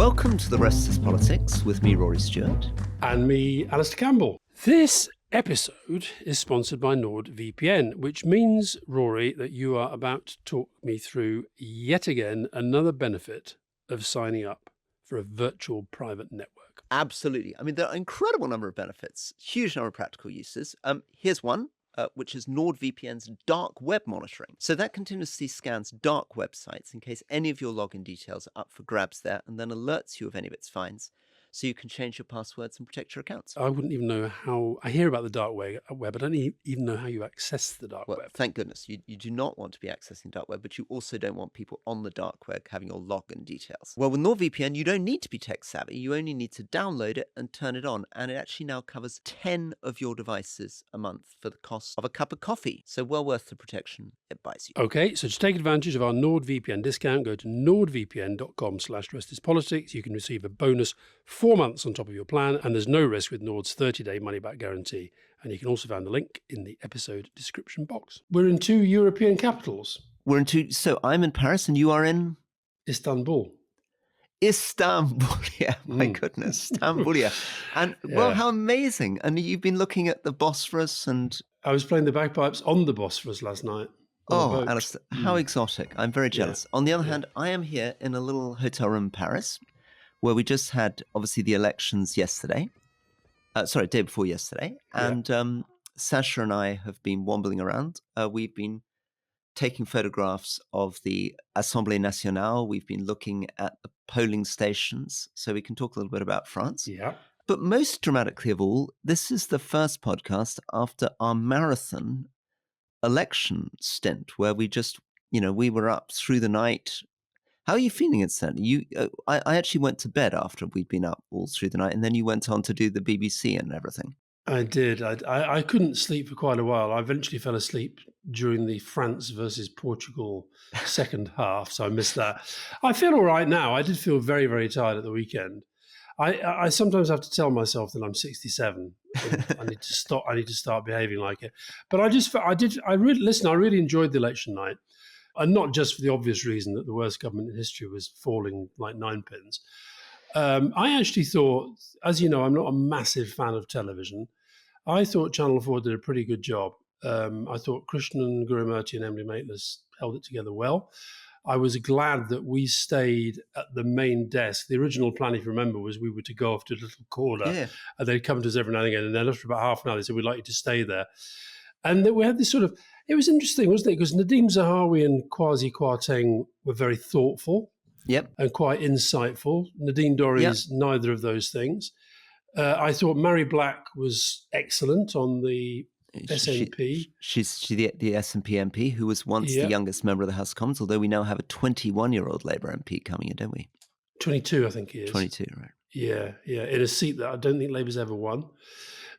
Welcome to The Rest is Politics with me, Rory Stewart. And me, Alastair Campbell. This episode is sponsored by NordVPN, which means, Rory, that you are about to talk me through yet again another benefit of signing up for a virtual private network. Absolutely. I mean, there are an incredible number of benefits, huge number of practical uses. Here's one, which is NordVPN's dark web monitoring. So that continuously scans dark websites in case any of your login details are up for grabs there, and then alerts you of any of its finds, so you can change your passwords and protect your accounts. I wouldn't even know how. I hear about the dark web. I don't even know how you access the dark web. Thank goodness. You do not want to be accessing dark web, but you also don't want people on the dark web having your login details. Well, with NordVPN, you don't need to be tech savvy. You only need to download it and turn it on. And it actually now covers 10 of your devices a month for the cost of a cup of coffee. So well worth the protection it buys you. Okay, so to take advantage of our NordVPN discount, go to nordvpn.com/restipolitics. You can receive a bonus 4 months on top of your plan, and there's no risk with Nord's 30-day money-back guarantee. And you can also find the link in the episode description box. We're in 2 European capitals. So I'm in Paris and you are in? Istanbul. Istanbul, yeah, my goodness, Istanbul, yeah. And well, how amazing. And you've been looking at the Bosphorus and... I was playing the bagpipes on the Bosphorus last night. Oh, Alastair, how exotic. I'm very jealous. Yeah. On the other hand, I am here in a little hotel room in Paris, where we just had, obviously, the elections yesterday. Day before yesterday. And Sasha and I have been wambling around. We've been taking photographs of the Assemblée Nationale. We've been looking at the polling stations, so we can talk a little bit about France. Yeah. But most dramatically of all, this is the first podcast after our marathon election stint, where we just, we were up through the night. How are you feeling incidentally? I actually went to bed after we'd been up all through the night, and then you went on to do the BBC and everything. I did. I couldn't sleep for quite a while. I eventually fell asleep during the France versus Portugal second half, so I missed that. I feel all right now. I did feel very, very tired at the weekend. I sometimes have to tell myself that I'm 67. I need to stop. I need to start behaving like it. But I really enjoyed the election night. And not just for the obvious reason that the worst government in history was falling like 9 pins. I actually thought, as you know, I'm not a massive fan of television. I thought Channel 4 did a pretty good job. I thought Krishnan Gurumurthy and Emily Maitlis held it together well. I was glad that we stayed at the main desk. The original plan, if you remember, was we were to go off to a little corner and they'd come to us every now and again. And then after about half an hour, they said, we'd like you to stay there. And then we had this sort of, it was interesting, wasn't it? Because Nadeem Zahawi and Kwasi Kwarteng were very thoughtful and quite insightful. Nadine Dorry is neither of those things. I thought Mary Black was excellent on the SNP. She's the SNP MP who was once the youngest member of the House of Commons, although we now have a 21-year-old Labour MP coming in, don't we? 22, I think he is. 22, right. Yeah, in a seat that I don't think Labour's ever won.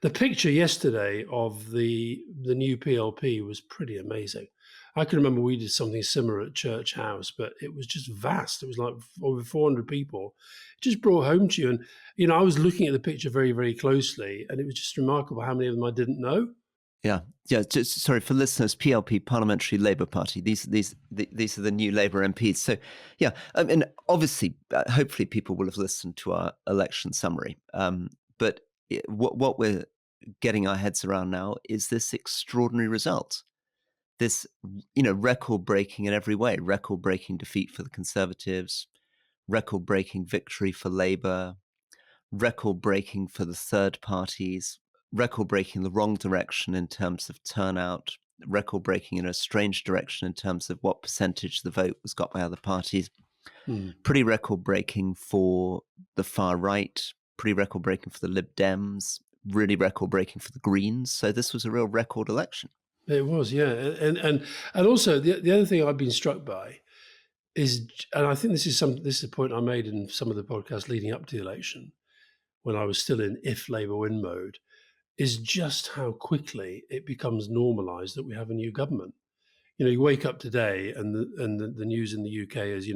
The picture yesterday of the new PLP was pretty amazing. I can remember we did something similar at Church House, but it was just vast. It was like over 400 people. It just brought home to you. And, I was looking at the picture very, very closely, and it was just remarkable how many of them I didn't know. Yeah. Just, sorry for listeners. PLP, Parliamentary Labour Party. These are the new Labour MPs. So, I mean, obviously, hopefully, people will have listened to our election summary. But what we're getting our heads around now is this extraordinary result. This, record-breaking in every way. Record-breaking defeat for the Conservatives. Record-breaking victory for Labour. Record-breaking for the third parties. Record-breaking the wrong direction in terms of turnout, record-breaking in a strange direction in terms of what percentage the vote was got by other parties, pretty record-breaking for the far right, pretty record-breaking for the Lib Dems, really record-breaking for the Greens. So this was a real record election. It was, yeah. And also the other thing I've been struck by is, and I think this is a point I made in some of the podcasts leading up to the election, when I was still in if Labour win mode, is just how quickly it becomes normalised that we have a new government. You wake up today and the news in the UK is,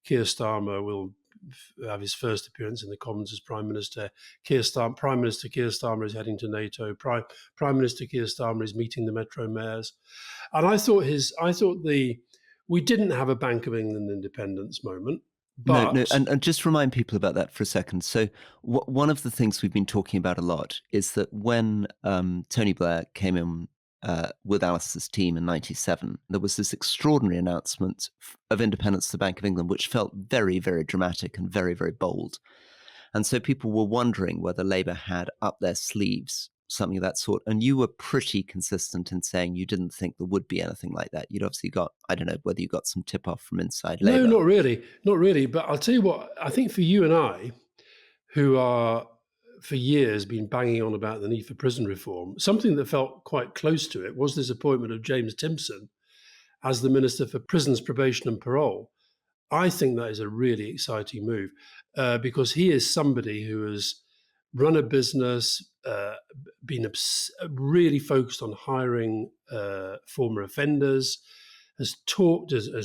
Keir Starmer will have his first appearance in the Commons as Prime Minister. Prime Minister Keir Starmer is heading to NATO. Prime Minister Keir Starmer is meeting the Metro mayors. And I thought we didn't have a Bank of England independence moment. No, But and just remind people about that for a second. So, one of the things we've been talking about a lot is that when Tony Blair came in with Alice's team in '97, there was this extraordinary announcement of independence of the Bank of England, which felt very, very dramatic and very, very bold. And so people were wondering whether Labour had up their sleeves something of that sort. And you were pretty consistent in saying you didn't think there would be anything like that. You'd obviously got, I don't know whether you got some tip off from inside no, Labour. not really, not really. But I'll tell you what, I think for you and I, who are for years been banging on about the need for prison reform, something that felt quite close to it was this appointment of James Timpson as the Minister for Prisons, Probation and Parole. I think that is a really exciting move because he is somebody who has run a business, been really focused on hiring former offenders, has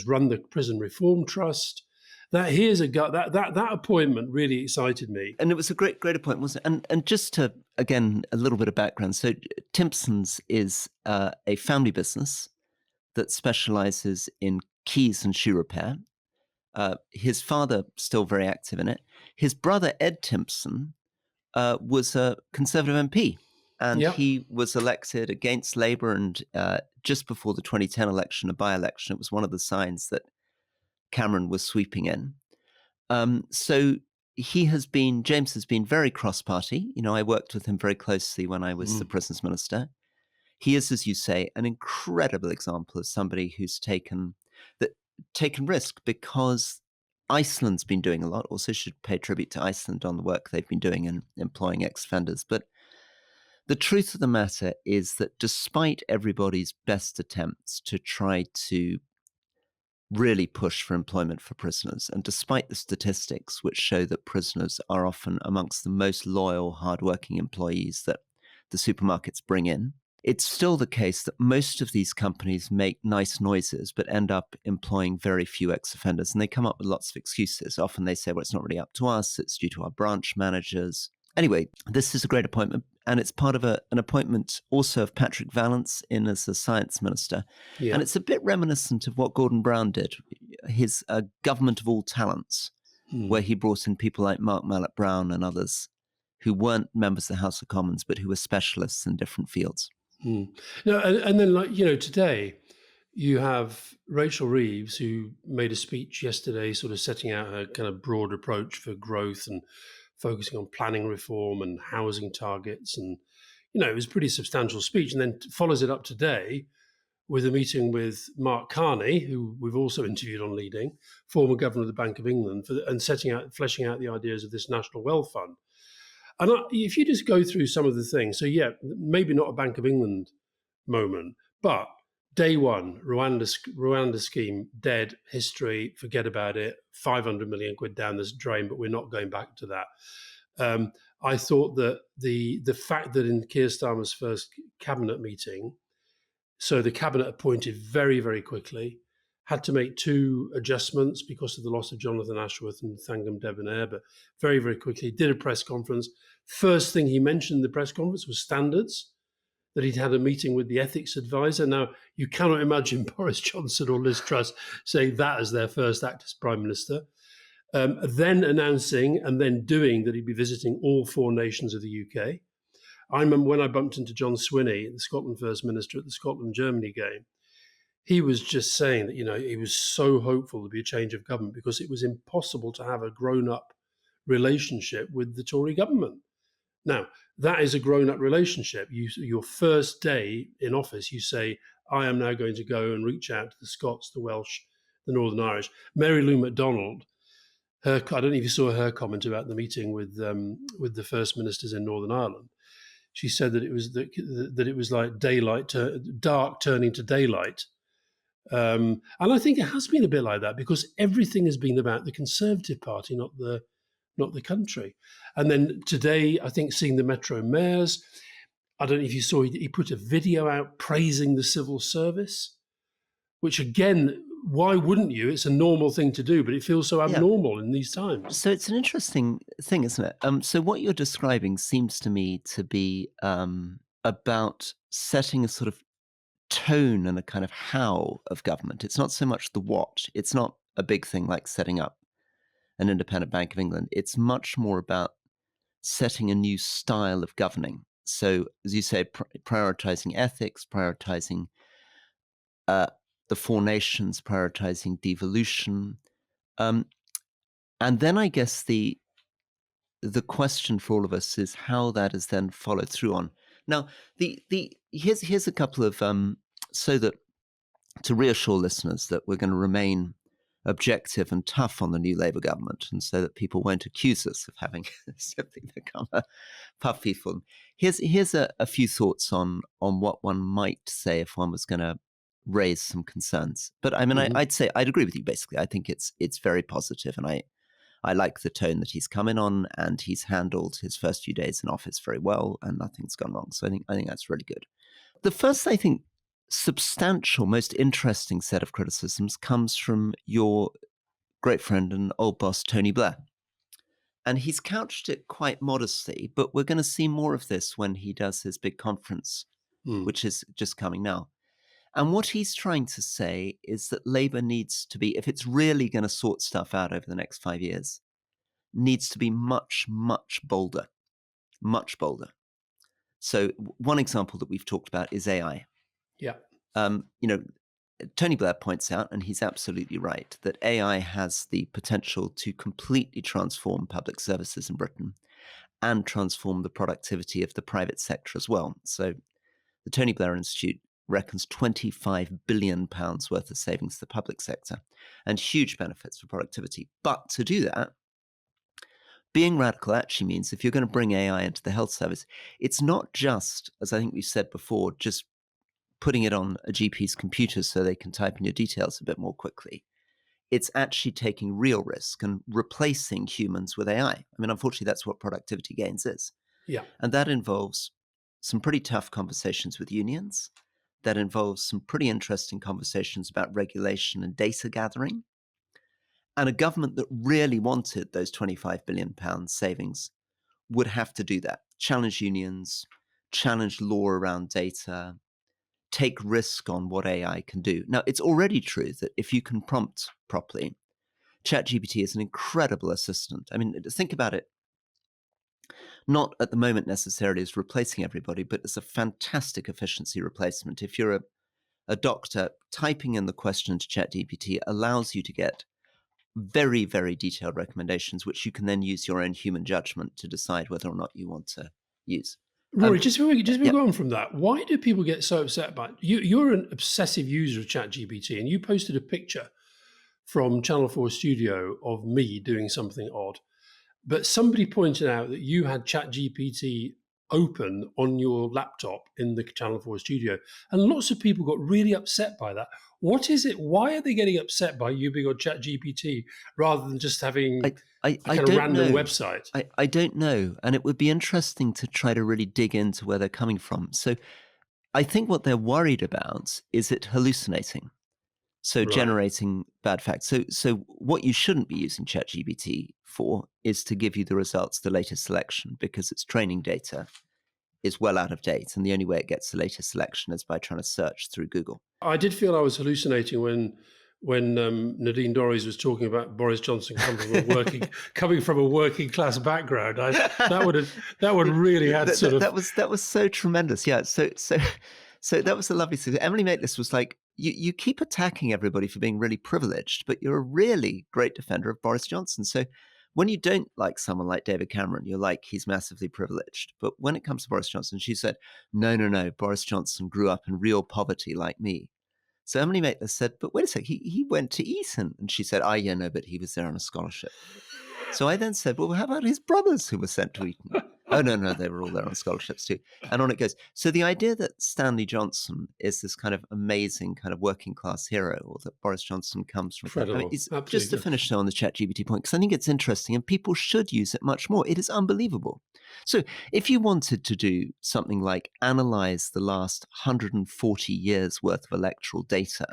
run the Prison Reform Trust. That appointment really excited me. And it was a great appointment, wasn't it? And just to, again, a little bit of background. So Timpson's is a family business that specializes in keys and shoe repair. His father still very active in it. His brother, Ed Timpson, was a Conservative MP. And Yep. he was elected against Labour. And just before the 2010 election, a by-election, it was one of the signs that Cameron was sweeping in. So James has been very cross-party. You know, I worked with him very closely when I was the Prisons Minister. He is, as you say, an incredible example of somebody who's taken risk, because Iceland's been doing a lot. Also should pay tribute to Iceland on the work they've been doing in employing ex-offenders. But the truth of the matter is that despite everybody's best attempts to try to really push for employment for prisoners, and despite the statistics which show that prisoners are often amongst the most loyal, hardworking employees that the supermarkets bring in, it's still the case that most of these companies make nice noises but end up employing very few ex-offenders, and they come up with lots of excuses. Often they say, well, it's not really up to us, it's due to our branch managers. Anyway, this is a great appointment, and it's part of an appointment also of Patrick Vallance in as a science minister. Yeah. And it's a bit reminiscent of what Gordon Brown did, his government of all talents, where he brought in people like Mark Mallet-Brown and others who weren't members of the House of Commons, but who were specialists in different fields. No, and then, like, you know, today you have Rachel Reeves, who made a speech yesterday sort of setting out her kind of broad approach for growth and focusing on planning reform and housing targets. And, you know, it was a pretty substantial speech, and then follows it up today with a meeting with Mark Carney, who we've also interviewed on Leading, former governor of the Bank of England, and fleshing out the ideas of this National Wealth Fund. And if you just go through some of the things, so yeah, maybe not a Bank of England moment, but day one, Rwanda scheme, dead, history, forget about it, 500 million quid down this drain, but we're not going back to that. I thought that the fact that in Keir Starmer's first cabinet meeting, so the cabinet appointed very, very quickly, had to make two adjustments because of the loss of Jonathan Ashworth and Thangam Debonair, but very, very quickly did a press conference. First thing he mentioned in the press conference was standards, that he'd had a meeting with the ethics advisor. Now, you cannot imagine Boris Johnson or Liz Truss saying that as their first act as Prime Minister. Then announcing and then doing that he'd be visiting all four nations of the UK. I remember when I bumped into John Swinney, the Scotland First Minister, at the Scotland-Germany game, he was just saying that, you know, he was so hopeful there'd be a change of government because it was impossible to have a grown-up relationship with the Tory government. Now, that is a grown-up relationship. Your first day in office, you say, I am now going to go and reach out to the Scots, the Welsh, the Northern Irish. Mary Lou MacDonald, I don't know if you saw her comment about the meeting with the First Ministers in Northern Ireland. She said that it was like dark turning to daylight. And I think it has been a bit like that because everything has been about the Conservative Party, not the country. And then today, I think seeing the Metro mayors, I don't know if you saw, he put a video out praising the civil service, which again, why wouldn't you? It's a normal thing to do, but it feels so abnormal in these times. So it's an interesting thing, isn't it? So what you're describing seems to me to be about setting a sort of tone and a kind of how of government. It's not so much the what. It's not a big thing like setting up an independent Bank of England. It's much more about setting a new style of governing. So, as you say, prioritizing ethics, prioritizing the four nations, prioritizing devolution. Um, and then I guess the question for all of us is how that is then followed through on. Now, here's a couple of so that to reassure listeners that we're going to remain objective and tough on the new Labour government, and so that people won't accuse us of having simply become a puffy for them. Here's a few thoughts on what one might say if one was going to raise some concerns. But I mean, I'd say I'd agree with you basically. I think it's very positive, and I like the tone that he's come in on, and he's handled his first few days in office very well, and nothing's gone wrong. So I think that's really good. The first, I think, substantial, most interesting set of criticisms comes from your great friend and old boss, Tony Blair. And he's couched it quite modestly, but we're going to see more of this when he does his big conference, which is just coming now. And what he's trying to say is that Labour needs to be, if it's really going to sort stuff out over the next 5 years, needs to be much, much bolder, much bolder. So one example that we've talked about is AI. Yeah. Tony Blair points out, and he's absolutely right, that AI has the potential to completely transform public services in Britain and transform the productivity of the private sector as well. So the Tony Blair Institute reckons £25 billion worth of savings to the public sector and huge benefits for productivity. But to do that, being radical actually means if you're going to bring AI into the health service, it's not just, as I think we've said before, just putting it on a GP's computer so they can type in your details a bit more quickly. It's actually taking real risk and replacing humans with AI. I mean, unfortunately, that's what productivity gains is. Yeah. And that involves some pretty tough conversations with unions. That involves some pretty interesting conversations about regulation and data gathering. And a government that really wanted those £25 billion savings would have to do that. Challenge unions, challenge law around data, take risk on what AI can do. Now, it's already true that if you can prompt properly, ChatGPT is an incredible assistant. I mean, think about it, not at the moment necessarily as replacing everybody, but as a fantastic efficiency replacement. If you're a doctor, typing in the question to ChatGPT allows you to get very, very detailed recommendations, which you can then use your own human judgment to decide whether or not you want to use. Rory, just before we go on from that, why do people get so upset about you're an obsessive user of ChatGPT, and you posted a picture from Channel 4 Studio of me doing something odd, but somebody pointed out that you had ChatGPT open on your laptop in the Channel 4 Studio, and lots of people got really upset by that. What is it? Why are they getting upset by you being on ChatGPT rather than just having a kind of random website? I don't know. And it would be interesting to try to really dig into where they're coming from. So I think what they're worried about is it hallucinating. So generating bad facts. So what you shouldn't be using ChatGPT for is to give you the results of the latest selection, because its training data is well out of date. And the only way it gets the latest selection is by trying to search through Google. I did feel I was hallucinating when Nadine Dorries was talking about Boris Johnson coming from a working class background. That would really add that was so tremendous. Yeah. So that was a lovely thing. Emily Maitlis was like, you keep attacking everybody for being really privileged, but you're a really great defender of Boris Johnson. So when you don't like someone like David Cameron, you're like, he's massively privileged. But when it comes to Boris Johnson, she said, no, Boris Johnson grew up in real poverty like me. So Emily Maitlis said, but wait a sec, he went to Eton. And she said, yeah, no, but he was there on a scholarship. So I then said, well, how about his brothers who were sent to Eton? Oh, no, they were all there on scholarships too. And on it goes. So the idea that Stanley Johnson is this kind of amazing kind of working class hero, or that Boris Johnson comes from, just to finish on the ChatGPT point, because I think it's interesting and people should use it much more. It is unbelievable. So if you wanted to do something like analyze the last 140 years worth of electoral data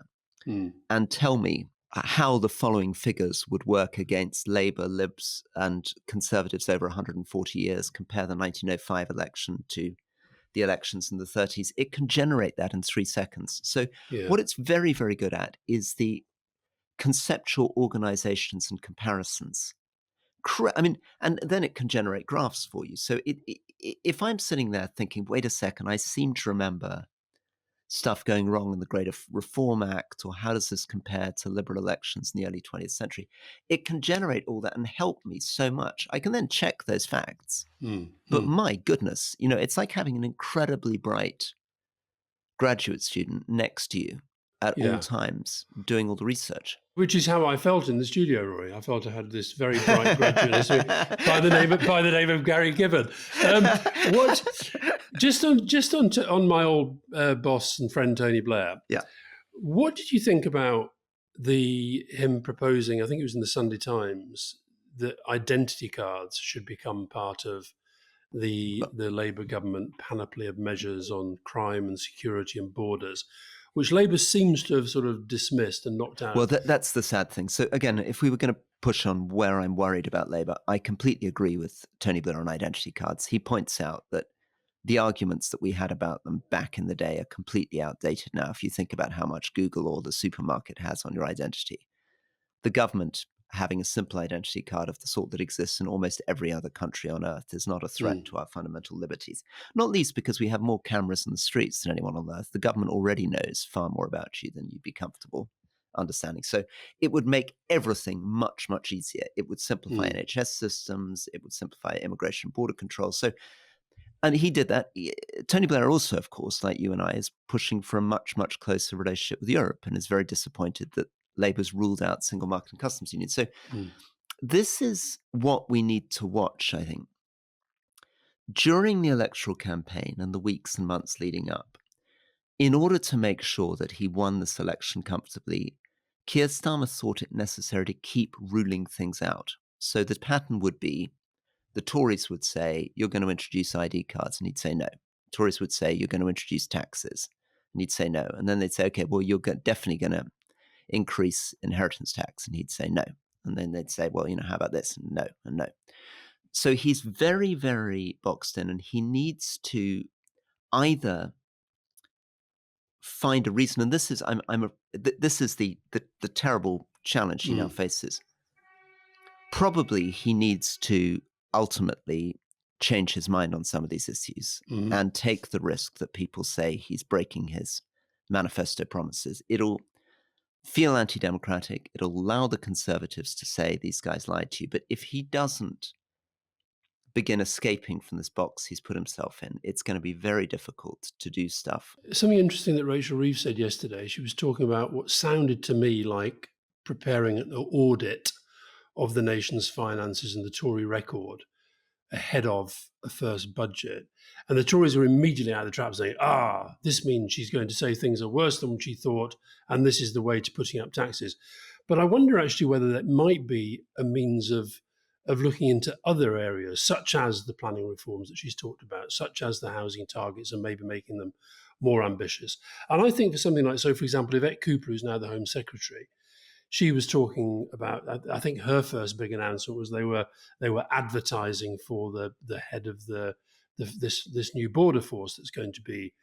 and tell me how the following figures would work against Labour, Libs and Conservatives over 140 years, compare the 1905 election to the elections in the 30s, it can generate that in 3 seconds. So what it's very, very good at is the conceptual organizations and comparisons. I mean, and then it can generate graphs for you. So if I'm sitting there thinking, wait a second, I seem to remember stuff going wrong in the Greater Reform Act, or how does this compare to liberal elections in the early 20th century? It can generate all that and help me so much. I can then check those facts. But my goodness, it's like having an incredibly bright graduate student next to you at all times doing all the research. Which is how I felt in the studio, Rory. I felt I had this very bright graduate by the name of Gary Gibbon. On my old boss and friend Tony Blair. Yeah. What did you think about him proposing? I think it was in the Sunday Times that identity cards should become part of the Labour government panoply of measures on crime and security and borders, which Labour seems to have sort of dismissed and knocked out. Well, that's the sad thing. So again, if we were going to push on where I'm worried about Labour, I completely agree with Tony Blair on identity cards. He points out that the arguments that we had about them back in the day are completely outdated now. If you think about how much Google or the supermarket has on your identity, the government having a simple identity card of the sort that exists in almost every other country on earth is not a threat to our fundamental liberties, not least because we have more cameras in the streets than anyone on earth. The government already knows far more about you than you'd be comfortable understanding. So it would make everything much, much easier. It would simplify NHS systems. It would simplify immigration border control. And he did that. Tony Blair also, of course, like you and I, is pushing for a much, much closer relationship with Europe and is very disappointed that Labour's ruled out single market and customs union. So this is what we need to watch, I think. During the electoral campaign and the weeks and months leading up, in order to make sure that he won this election comfortably, Keir Starmer thought it necessary to keep ruling things out. So the pattern would be the Tories would say, you're going to introduce ID cards, and he'd say no. The Tories would say, you're going to introduce taxes, and he'd say no. And then they'd say, okay, well, you're definitely going to increase inheritance tax, and he'd say no. And then they'd say, well, how about this? And no, and no. So he's very, very boxed in, and he needs to either find a reason, and this is this is the terrible challenge he now faces. Probably he needs to ultimately change his mind on some of these issues and take the risk that people say he's breaking his manifesto promises. It'll feel anti-democratic. It'll allow the Conservatives to say these guys lied to you. But if he doesn't begin escaping from this box he's put himself in, it's going to be very difficult to do stuff. Something interesting that Rachel Reeves said yesterday, she was talking about what sounded to me like preparing an audit of the nation's finances and the Tory record ahead of a first budget. And the Tories were immediately out of the trap saying, this means she's going to say things are worse than she thought, and this is the way to putting up taxes. But I wonder actually whether that might be a means of looking into other areas, such as the planning reforms that she's talked about, such as the housing targets, and maybe making them more ambitious. And I think for something like, so for example, Yvette Cooper, who's now the Home Secretary, she was talking about, I think her first big announcement was they were advertising for the head of this new border force that's going to be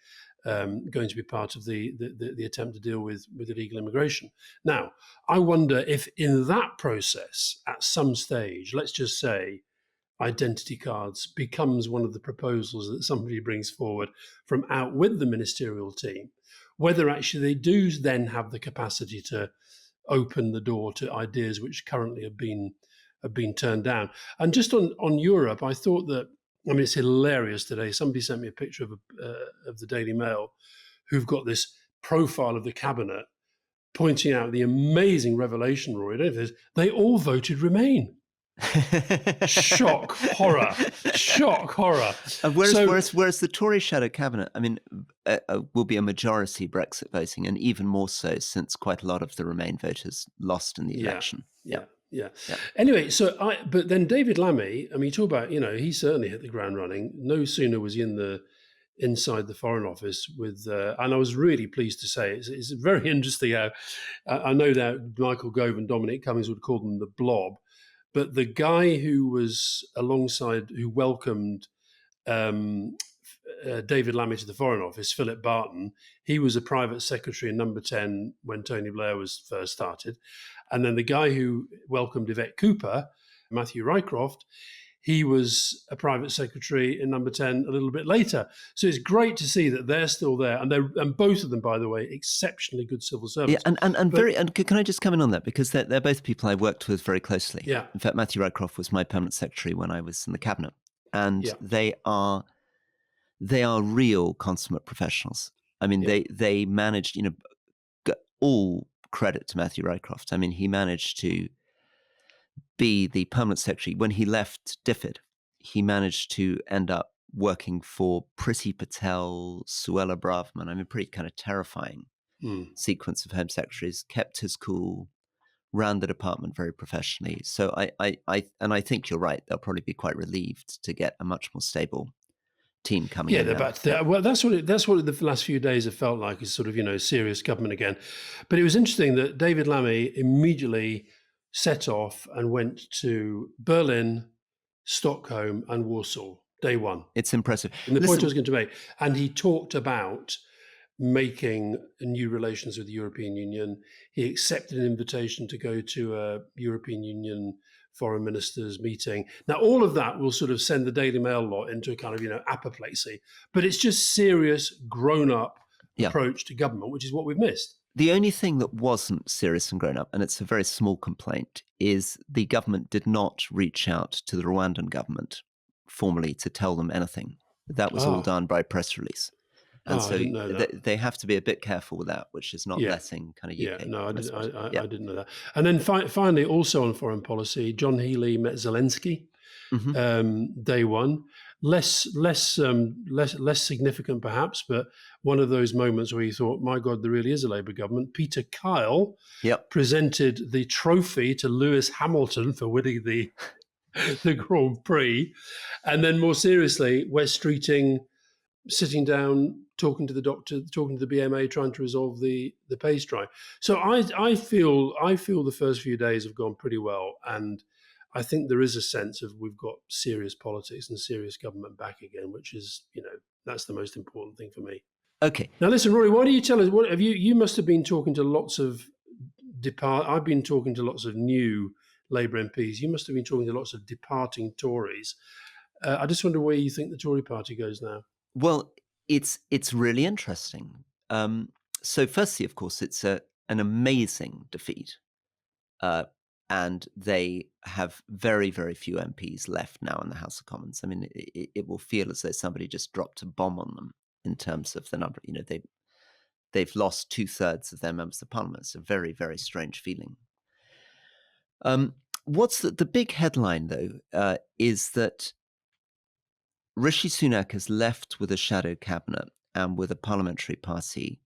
part of the attempt to deal with illegal immigration. Now, I wonder if in that process, at some stage, let's just say identity cards becomes one of the proposals that somebody brings forward from out with the ministerial team, whether actually they do then have the capacity to open the door to ideas which currently have been turned down. And just on Europe, I thought that, it's hilarious today. Somebody sent me a picture of the Daily Mail, who've got this profile of the cabinet pointing out the amazing revelation, Rory. I don't know if they all voted Remain. Shock horror. Whereas the Tory shadow cabinet, will be a majority Brexit voting, and even more so since quite a lot of the Remain voters lost in the election. Yeah. Anyway, but then David Lammy, you talk about, he certainly hit the ground running. No sooner was he inside the Foreign Office and I was really pleased to say it's very interesting how I know that Michael Gove and Dominic Cummings would call them the blob. But the guy who was alongside, who welcomed David Lammy to the Foreign Office, Philip Barton, he was a private secretary in Number 10 when Tony Blair was first started. And then the guy who welcomed Yvette Cooper Matthew Rycroft, he was a private secretary in number 10 a little bit later. So it's great to see that they're still there. And both of them, by the way, exceptionally good civil Yeah, servants. and can I just come in on that, because they're both people I worked with very closely. Yeah. In fact, Matthew Rycroft was my permanent secretary when I was in the cabinet, and Yeah. they are real consummate professionals. I mean, they managed, all credit to Matthew Rycroft. I mean, he managed to be the permanent secretary. When he left DFID, he managed to end up working for Priti Patel, Suella Braverman. I mean, pretty kind of terrifying sequence of home secretaries, kept his cool, ran the department very professionally. So I think you're right. They'll probably be quite relieved to get a much more stable team coming in. Yeah, they're back to that. Well, that's what the last few days have felt like, is sort of, serious government again. But it was interesting that David Lammy immediately set off and went to Berlin, Stockholm, and Warsaw, day one. It's impressive. And the point I was going to make, and he talked about making new relations with the European Union. He accepted an invitation to go to a European Union foreign ministers meeting. Now, all of that will sort of send the Daily Mail lot into a kind of, apoplexy, but it's just serious, grown-up approach to government, which is what we've missed. The only thing that wasn't serious and grown up, and it's a very small complaint, is the government did not reach out to the Rwandan government formally to tell them anything. That was all done by press release. And so they have to be a bit careful with that, which is not letting kind of UK. Yeah, no, I didn't know that. And then finally, also on foreign policy, John Healey met Zelensky, day one. Less significant perhaps, but one of those moments where you thought, my God, there really is a Labour government. Peter Kyle presented the trophy to Lewis Hamilton for winning the Grand Prix. And then more seriously, Wes Streeting sitting down, talking to the doctor, talking to the BMA, trying to resolve the pay strike. So I feel the first few days have gone pretty well, and I think there is a sense of we've got serious politics and serious government back again, which is, that's the most important thing for me. Okay. Now listen, Rory, why don't you tell us, what have you must have been talking to lots of I've been talking to lots of new Labour MPs. You must have been talking to lots of departing Tories. I just wonder where you think the Tory party goes now. Well, it's really interesting. So firstly, of course, it's an amazing defeat. And they have very, very few MPs left now in the House of Commons. I mean, it will feel as though somebody just dropped a bomb on them in terms of the number. They've lost 2/3 of their members of Parliament. It's a very, very strange feeling. What's the big headline, though, is that Rishi Sunak has left with a shadow cabinet and with a parliamentary party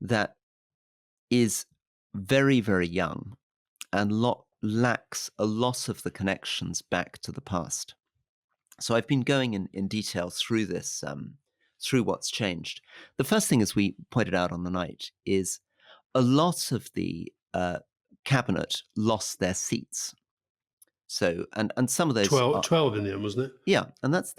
that is very, very young and lacks a lot of the connections back to the past. So I've been going in detail through this, through what's changed. The first thing, as we pointed out on the night, is a lot of the cabinet lost their seats. So and some of those 12 in the end, wasn't it? Yeah, and that's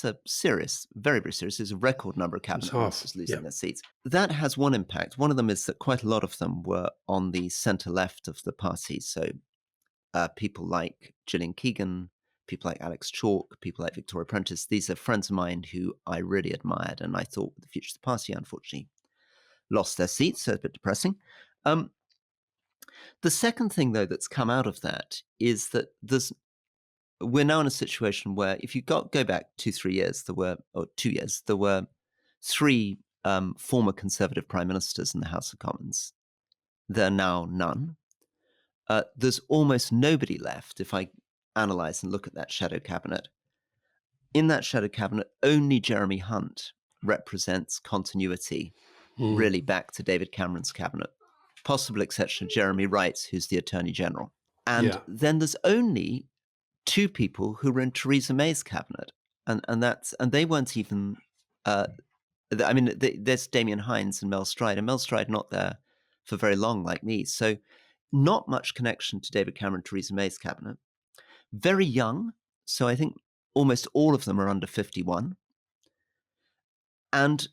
a serious, very, very serious. It's a record number of cabinet ministers losing their seats. That has one impact. One of them is that quite a lot of them were on the centre left of the party. So people like Gillian Keegan, people like Alex Chalk, people like Victoria Prentice. These are friends of mine who I really admired, and I thought the future of the party, unfortunately, lost their seats. So it's a bit depressing. The second thing, though, that's come out of that is that we're now in a situation where, if you go back 2 years, there were 3 former Conservative prime ministers in the House of Commons. There are now none. There's almost nobody left. If I analyse and look at that shadow cabinet, in that shadow cabinet, only Jeremy Hunt represents continuity, really back to David Cameron's cabinet. Possible exception, Jeremy Wright, who's the Attorney General. And then there's only 2 people who were in Theresa May's cabinet. And they weren't even, there's Damien Hines and Mel Stride. And Mel Stride not there for very long, like me. So not much connection to David Cameron, Theresa May's cabinet. Very young. So I think almost all of them are under 51. And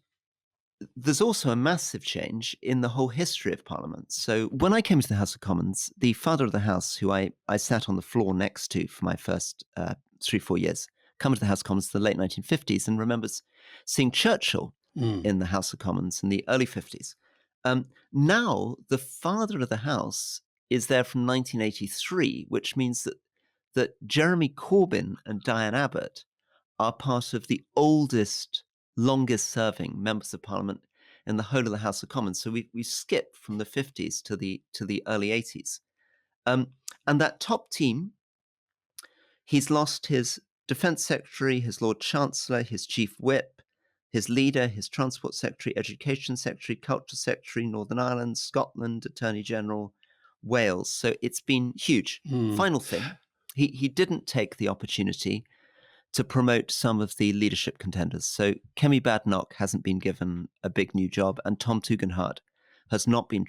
there's also a massive change in the whole history of Parliament. So when I came to the House of Commons, the father of the House, who I sat on the floor next to for my first 3-4 years, come to the House of Commons in the late 1950s and remembers seeing Churchill in the House of Commons in the early 50s. Now, the father of the House is there from 1983, which means that Jeremy Corbyn and Diane Abbott are part of the oldest, longest serving members of Parliament in the whole of the House of Commons. So we skipped from the 50s to the early 80s. And that top team, he's lost his Defence Secretary, his Lord Chancellor, his Chief Whip, his leader, his Transport Secretary, Education Secretary, Culture Secretary, Northern Ireland, Scotland, Attorney General, Wales. So it's been huge. Final thing, he didn't take the opportunity to promote some of the leadership contenders. So Kemi Badenoch hasn't been given a big new job, and Tom Tugendhat has not been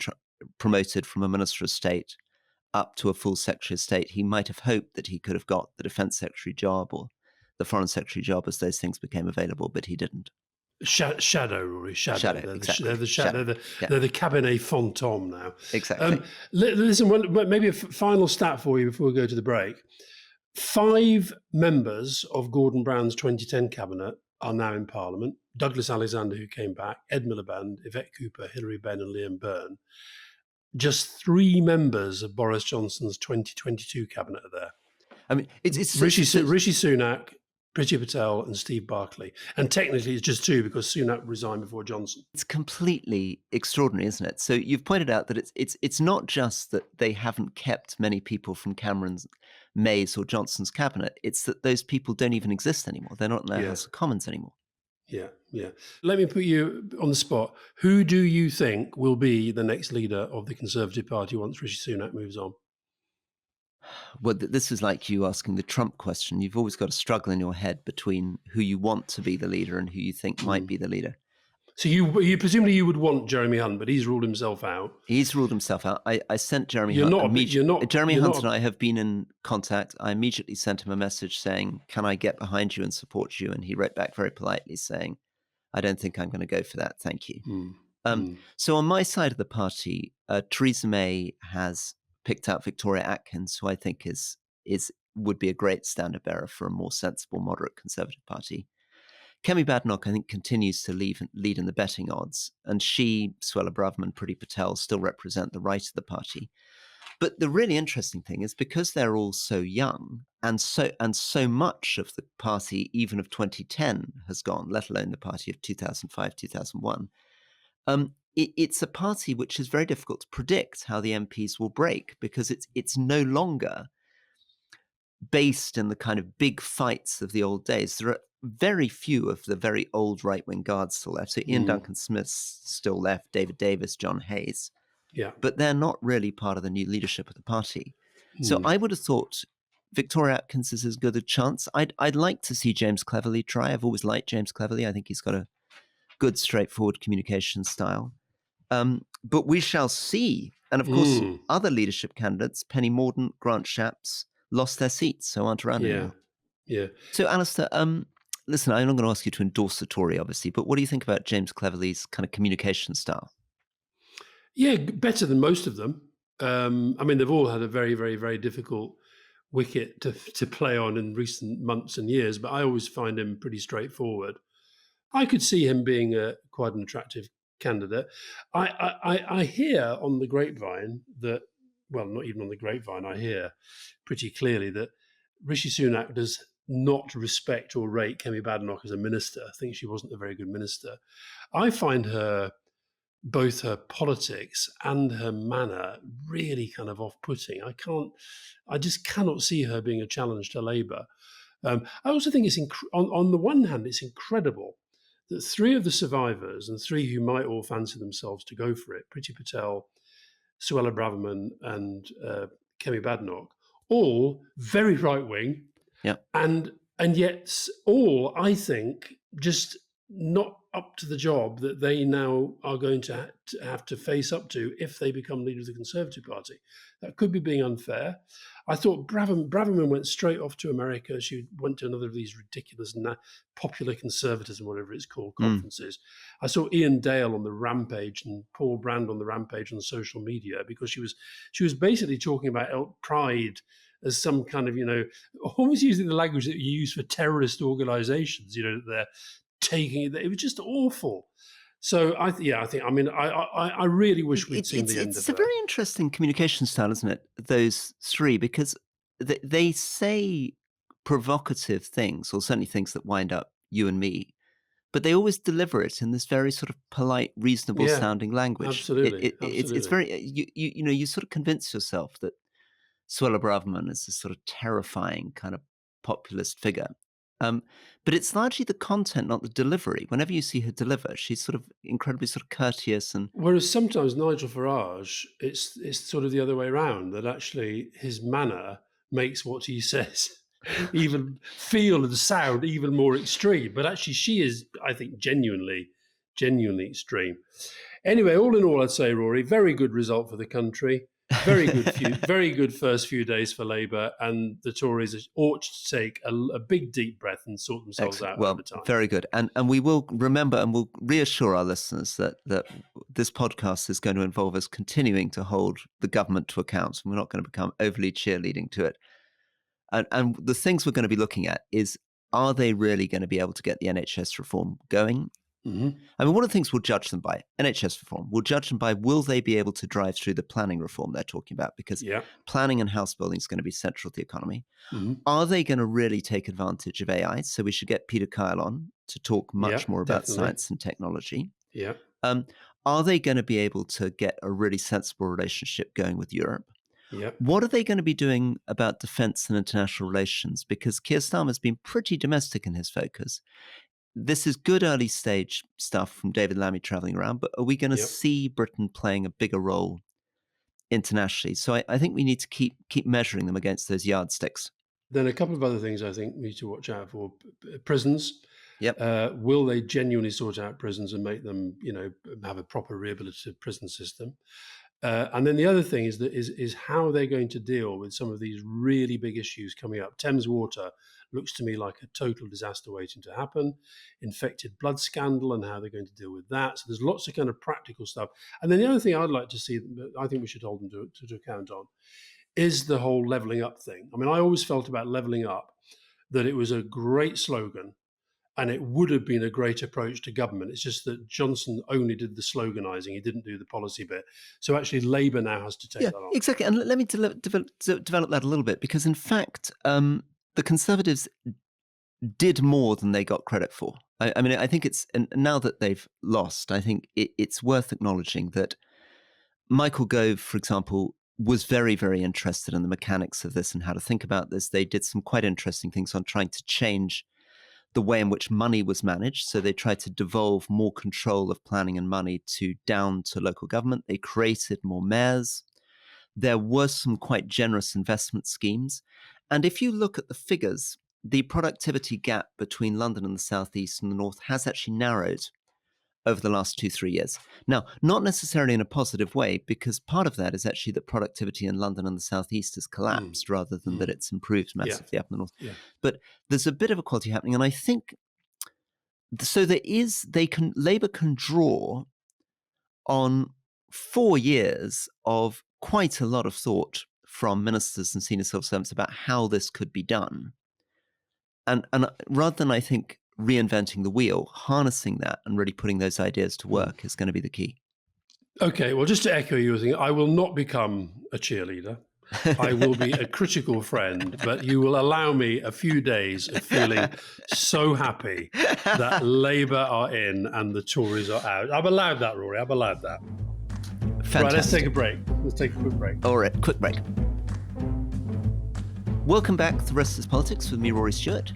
promoted from a Minister of State up to a full Secretary of State. He might have hoped that he could have got the Defence Secretary job or the Foreign Secretary job as those things became available, but he didn't. Shadow, Rory. Shadow. They're Exactly. They're the cabinet fantôme now. Exactly. Listen, maybe a final stat for you before we go to the break. 5 members of Gordon Brown's 2010 cabinet are now in Parliament. Douglas Alexander, who came back, Ed Miliband, Yvette Cooper, Hilary Benn and Liam Byrne. Just 3 members of Boris Johnson's 2022 cabinet are there. I mean, it's Rishi Sunak, Priti Patel and Steve Barclay. And technically it's just 2 because Sunak resigned before Johnson. It's completely extraordinary, isn't it? So you've pointed out that it's not just that they haven't kept many people from Cameron's, May's or Johnson's cabinet. It's that those people don't even exist anymore. They're not in the House of Commons anymore. Yeah. Let me put you on the spot. Who do you think will be the next leader of the Conservative Party once Rishi Sunak moves on? Well, this is like you asking the Trump question. You've always got to struggle in your head between who you want to be the leader and who you think might be the leader. So you presumably you would want Jeremy Hunt, but he's ruled himself out. He's ruled himself out. I sent Jeremy Hunt immediately. Jeremy Hunt and I have been in contact. I immediately sent him a message saying, "Can I get behind you and support you?" And he wrote back very politely saying, "I don't think I'm going to go for that. Thank you." So on my side of the party, Theresa May has picked out Victoria Atkins, who I think would be a great standard bearer for a more sensible, moderate Conservative Party. Kemi Badenoch, I think, continues to lead in the betting odds, and she, Suella Braverman, Priti Patel still represent the right of the party. But the really interesting thing is because they're all so young, and so much of the party, even of 2010, has gone, let alone the party of 2005, 2001. It's a party which is very difficult to predict how the MPs will break because it's no longer based in the kind of big fights of the old days. There are very few of the very old right-wing guards still left. So Ian Duncan Smith's still left, David Davis, John Hayes. Yeah. But they're not really part of the new leadership of the party. So I would have thought Victoria Atkins is as good a chance. I'd like to see James Cleverly try. I've always liked James Cleverly. I think he's got a good, straightforward communication style. But we shall see. And of course, other leadership candidates, Penny Mordaunt, Grant Shapps, lost their seats, so aren't around anymore. Yeah. So, Alastair, listen, I'm not going to ask you to endorse the Tory, obviously, but what do you think about James Cleverly's kind of communication style? Yeah, better than most of them. I mean, they've all had a very, very, very difficult wicket to play on in recent months and years, but I always find him pretty straightforward. I could see him being quite an attractive candidate. I hear on the grapevine that, well, not even on the grapevine, I hear pretty clearly that Rishi Sunak does not respect or rate Kemi Badenoch as a minister. I think she wasn't a very good minister. I find both her politics and her manner really kind of off-putting. I just cannot see her being a challenge to Labour. I also think it's on the one hand, it's incredible that 3 of the survivors and 3 who might all fancy themselves to go for it, Priti Patel, Suella Braverman and Kemi Badenoch, all very right-wing, and yet all, I think, just not up to the job that they now are going to have to face up to if they become leader of the Conservative Party. That could be being unfair. I thought Braverman went straight off to America. She went to another of these ridiculous popular conservatism, whatever it's called, conferences. I saw Ian Dale on the rampage and Paul Brand on the rampage on social media, because she was basically talking about pride as some kind of, almost using the language that you use for terrorist organizations, that they're taking it. It was just awful. So I really wish we'd seen the end of it. It's a very interesting communication style, isn't it? Those three, because they say provocative things, or certainly things that wind up you and me, but they always deliver it in this very sort of polite, reasonable sounding language. Absolutely. It's very, you sort of convince yourself that Suella Braverman is this sort of terrifying kind of populist figure. But it's largely the content, not the delivery. Whenever you see her deliver, she's sort of incredibly sort of courteous. And whereas sometimes Nigel Farage, it's sort of the other way around, that actually his manner makes what he says even feel and sound even more extreme. But actually she is, I think, genuinely extreme. Anyway, all in all, I'd say, Rory, very good result for the country. Very good first few days for Labour, and the Tories ought to take a big deep breath and sort themselves out over time. Very good, and we will remember and we'll reassure our listeners that this podcast is going to involve us continuing to hold the government to account, and we're not going to become overly cheerleading to it. And the things we're going to be looking at is, are they really going to be able to get the NHS reform going? Mm-hmm. I mean, one of the things we'll judge them by, NHS reform, we'll judge them by, will they be able to drive through the planning reform they're talking about? Because planning and house building is going to be central to the economy. Mm-hmm. Are they going to really take advantage of AI? So we should get Peter Kyle on to talk much more about science and technology. Yeah. Are they going to be able to get a really sensible relationship going with Europe? Yeah. What are they going to be doing about defense and international relations? Because Keir Starmer has been pretty domestic in his focus. This is good early stage stuff from David Lammy traveling around, but are we going to see Britain playing a bigger role internationally? So I think we need to keep measuring them against those yardsticks. Then a couple of other things I think we need to watch out for. Prisons. Yep. Will they genuinely sort out prisons and make them, have a proper rehabilitative prison system? And then the other thing is how they're going to deal with some of these really big issues coming up. Thames Water looks to me like a total disaster waiting to happen. Infected blood scandal and how they're going to deal with that. So there's lots of kind of practical stuff. And then the other thing I'd like to see, I think we should hold them to account on, is the whole levelling up thing. I mean, I always felt about levelling up that it was a great slogan, and it would have been a great approach to government. It's just that Johnson only did the sloganising. He didn't do the policy bit. So actually Labour now has to take that on. Exactly. And let me develop that a little bit, because in fact, the Conservatives did more than they got credit for. I mean, I think and now that they've lost, I think it's worth acknowledging that Michael Gove, for example, was very, very interested in the mechanics of this and how to think about this. They did some quite interesting things on trying to change the way in which money was managed. So they tried to devolve more control of planning and money down to local government. They created more mayors. There were some quite generous investment schemes. And if you look at the figures, the productivity gap between London and the southeast and the north has actually narrowed over the last 2-3 years. Now, not necessarily in a positive way, because part of that is actually that productivity in London and the southeast has collapsed rather than that it's improved massively up in the north. Yeah. But there's a bit of equality happening, and I think so. Labour can draw on 4 years of quite a lot of thought from ministers and senior civil servants about how this could be done, and rather than, I think, reinventing the wheel, harnessing that and really putting those ideas to work is going to be the key. Okay, well, just to echo your thing, I will not become a cheerleader. I will be a critical friend, but you will allow me a few days of feeling so happy that Labour are in and the Tories are out. I've allowed that, Rory. I've allowed that. Fantastic. Right, let's take a break. Let's take a quick break. All right, quick break. Welcome back to The Rest is Politics with me, Rory Stewart.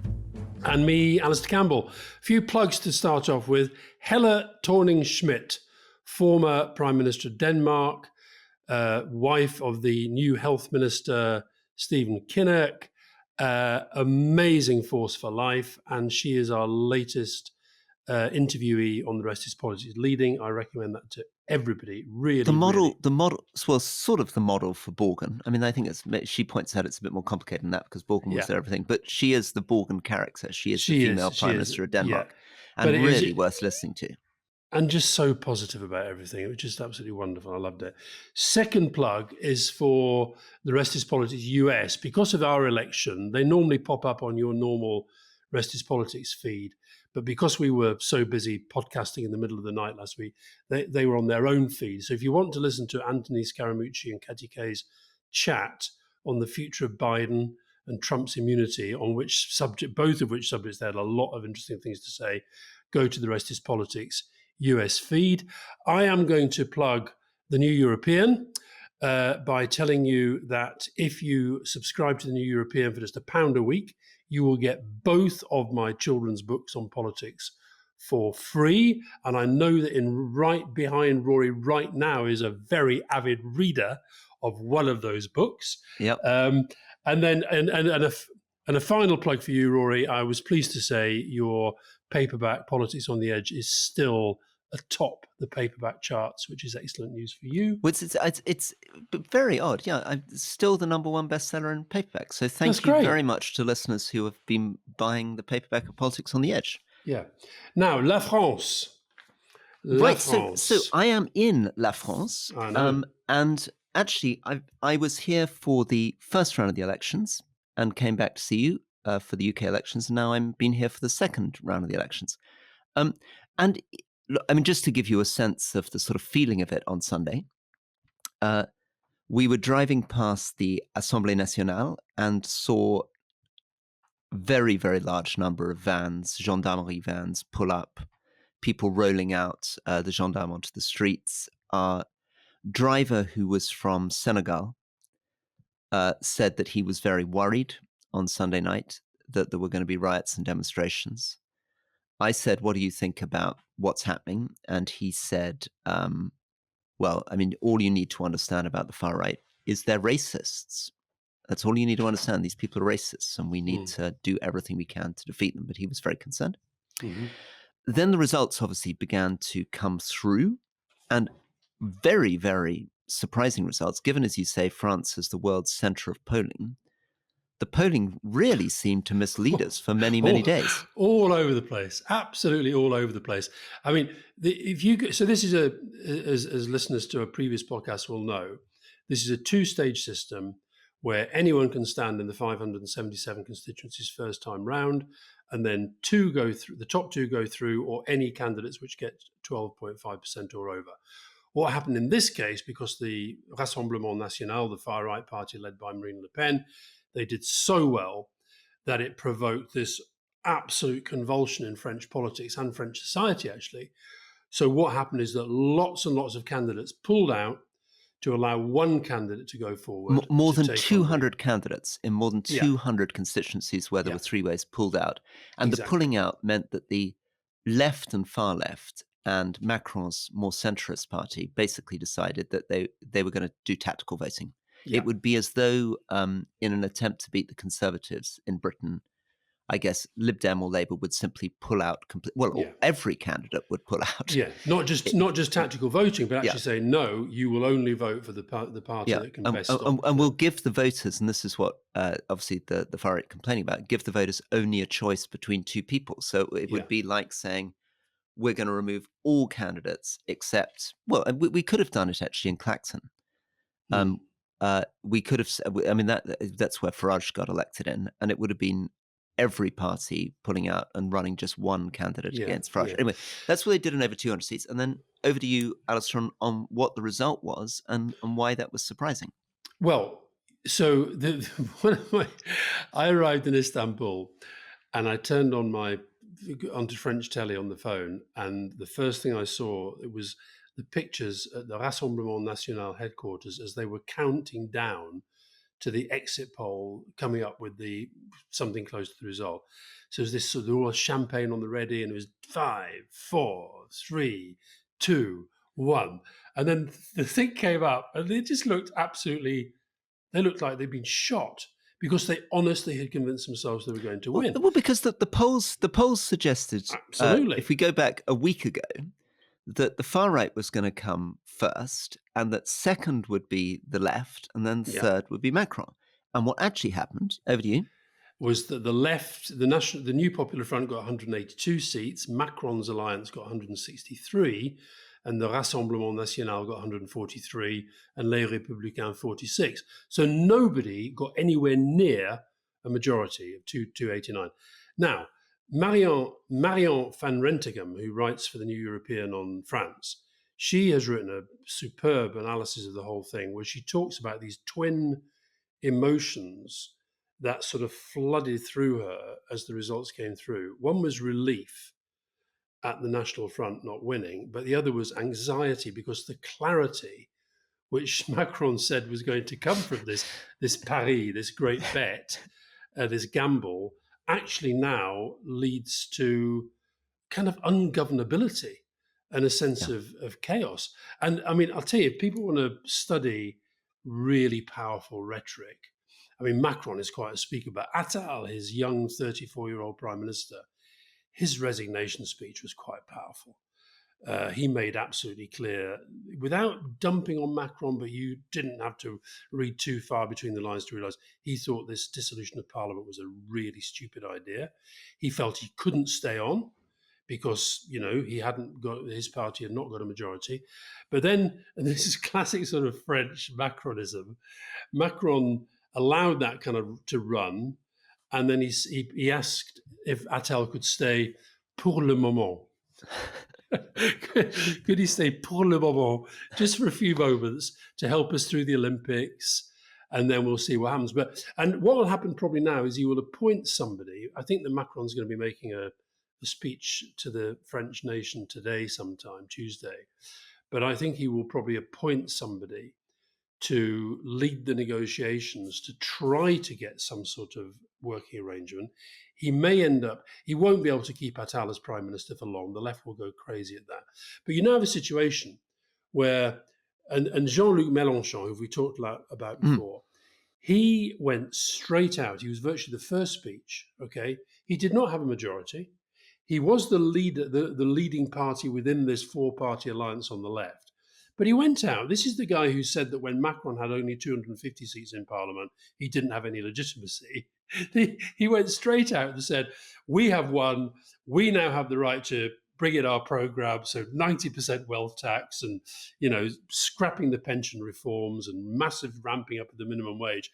And me, Alastair Campbell. A few plugs to start off with. Helle Thorning-Schmidt, former Prime Minister of Denmark, wife of the new Health Minister, Stephen Kinnock, amazing force for life. And she is our latest interviewee on The Rest is Politics leading. I recommend that to everybody. Really, The model, really. well, sort of the model for Borgen. I mean, I think she points out it's a bit more complicated than that because Borgen was there everything, but she is the Borgen character. She is the female prime minister of Denmark, and But really worth listening to. And just so positive about everything. It was just absolutely wonderful. I loved it. Second plug is for The Rest is Politics US. Because of our election, they normally pop up on your normal Rest is Politics feed. But because we were so busy podcasting in the middle of the night last week, they were on their own feed. So if you want to listen to Anthony Scaramucci and Katy Kay's chat on the future of Biden and Trump's immunity, on which subject, both of which subjects they had a lot of interesting things to say, go to The Rest is Politics US feed. I am going to plug The New European by telling you that if you subscribe to The New European for just £1 a week, you will get both of my children's books on politics for free. And I know that right behind Rory right now is a very avid reader of one of those books. Yep. And a final plug for you, Rory. I was pleased to say your paperback Politics on the Edge is still atop the paperback charts, which is excellent news for you. It's very odd. Yeah, I'm still the #1 bestseller in paperback. So thank you very much to listeners who have been buying the paperback of Politics on the Edge. Yeah. Now, La France. Right. So I am in La France. I know. And actually, I was here for the first round of the elections and came back to see you for the UK elections. And now I'm been here for the second round of the elections. And I mean, just to give you a sense of the sort of feeling of it on Sunday, we were driving past the Assemblée Nationale and saw a very, very large number of vans, gendarmerie vans, pull up, people rolling out the gendarmes onto the streets. Our driver, who was from Senegal, said that he was very worried on Sunday night that there were going to be riots and demonstrations. I said, what do you think about what's happening? And he said, well, I mean, all you need to understand about the far right is they're racists. That's all you need to understand. These people are racists, and we need to do everything we can to defeat them. But he was very concerned. Mm-hmm. Then the results obviously began to come through, and very, very surprising results, given, as you say, France is the world's center of polling. The polling really seemed to mislead us for many, many days. All over the place, absolutely all over the place. I mean, so this is as listeners to a previous podcast will know, this is a two-stage system where anyone can stand in the 577 constituencies first time round, and then the top two go through, or any candidates which get 12.5% or over. What happened in this case, because the Rassemblement National, the far right party led by Marine Le Pen, they did so well that it provoked this absolute convulsion in French politics and French society, actually. So what happened is that lots and lots of candidates pulled out to allow one candidate to go forward. More than 200 candidates in more than 200 constituencies where there were three ways pulled out. And the pulling out meant that the left and far left and Macron's more centrist party basically decided that they were going to do tactical voting. Yeah. It would be as though in an attempt to beat the Conservatives in Britain, I guess Lib Dem or Labour would simply pull out every candidate would pull out. Yeah, not just tactical voting, but actually say, no, you will only vote for the party that can best stop. And we'll give the voters, and this is what obviously the far right complaining about, give the voters only a choice between two people. So it would be like saying, we're going to remove all candidates except, well, we could have done it actually in Clacton. We could have, I mean, that's where Farage got elected in, and it would have been every party pulling out and running just one candidate against Farage. Anyway, that's what they did in over 200 seats. And then over to you, Alastair, on what the result was and why that was surprising. Well, so I arrived in Istanbul and I turned onto French telly on the phone, and the first thing I saw, it was the pictures at the Rassemblement National headquarters as they were counting down to the exit poll, coming up with something close to the result. So it was this sort of all champagne on the ready, and it was 5, 4, 3, 2, 1. And then the thing came up, and they just looked they looked like they'd been shot, because they honestly had convinced themselves they were going to win. Well, because the polls suggested, Absolutely. if we go back a week ago, that the far right was going to come first, and that second would be the left, and then third would be Macron. And what actually happened, over to you, was that the left, the New Popular Front got 182 seats, Macron's alliance got 163, and the Rassemblement National got 143, and Les Républicains 46. So nobody got anywhere near a majority of 289. Now, Marion van Rentegem, who writes for the New European on France, she has written a superb analysis of the whole thing, where she talks about these twin emotions that sort of flooded through her as the results came through. One was relief at the National Front not winning, but the other was anxiety because the clarity which Macron said was going to come from this pari, this great bet, this gamble, actually now leads to kind of ungovernability and a sense of chaos. And I mean, I'll tell you, if people want to study really powerful rhetoric, I mean, Macron is quite a speaker, but Attal, his young 34-year-old prime minister, his resignation speech was quite powerful. He made absolutely clear, without dumping on Macron, but you didn't have to read too far between the lines to realise he thought this dissolution of parliament was a really stupid idea. He felt he couldn't stay on because, he hadn't got, his party had not got a majority. But then, and this is classic sort of French Macronism, Macron allowed that kind of to run, and then he asked if Attal could stay pour le moment. Could he stay pour le moment, just for a few moments, to help us through the Olympics, and then we'll see what happens. And what will happen probably now is he will appoint somebody. I think that Macron's going to be making a speech to the French nation today, sometime Tuesday, but I think he will probably appoint somebody to lead the negotiations to try to get some sort of working arrangement. He may end up, he won't be able to keep Attal as prime minister for long. The left will go crazy at that. But you now have a situation where, and Jean-Luc Mélenchon, who we talked about before, he went straight out. He was virtually the first speech, okay? He did not have a majority. He was the leader, the leading party within this four-party alliance on the left. But he went out. This is the guy who said that when Macron had only 250 seats in parliament, he didn't have any legitimacy. He went straight out and said, we have won. We now have the right to bring in our program. So 90% wealth tax and, scrapping the pension reforms and massive ramping up of the minimum wage.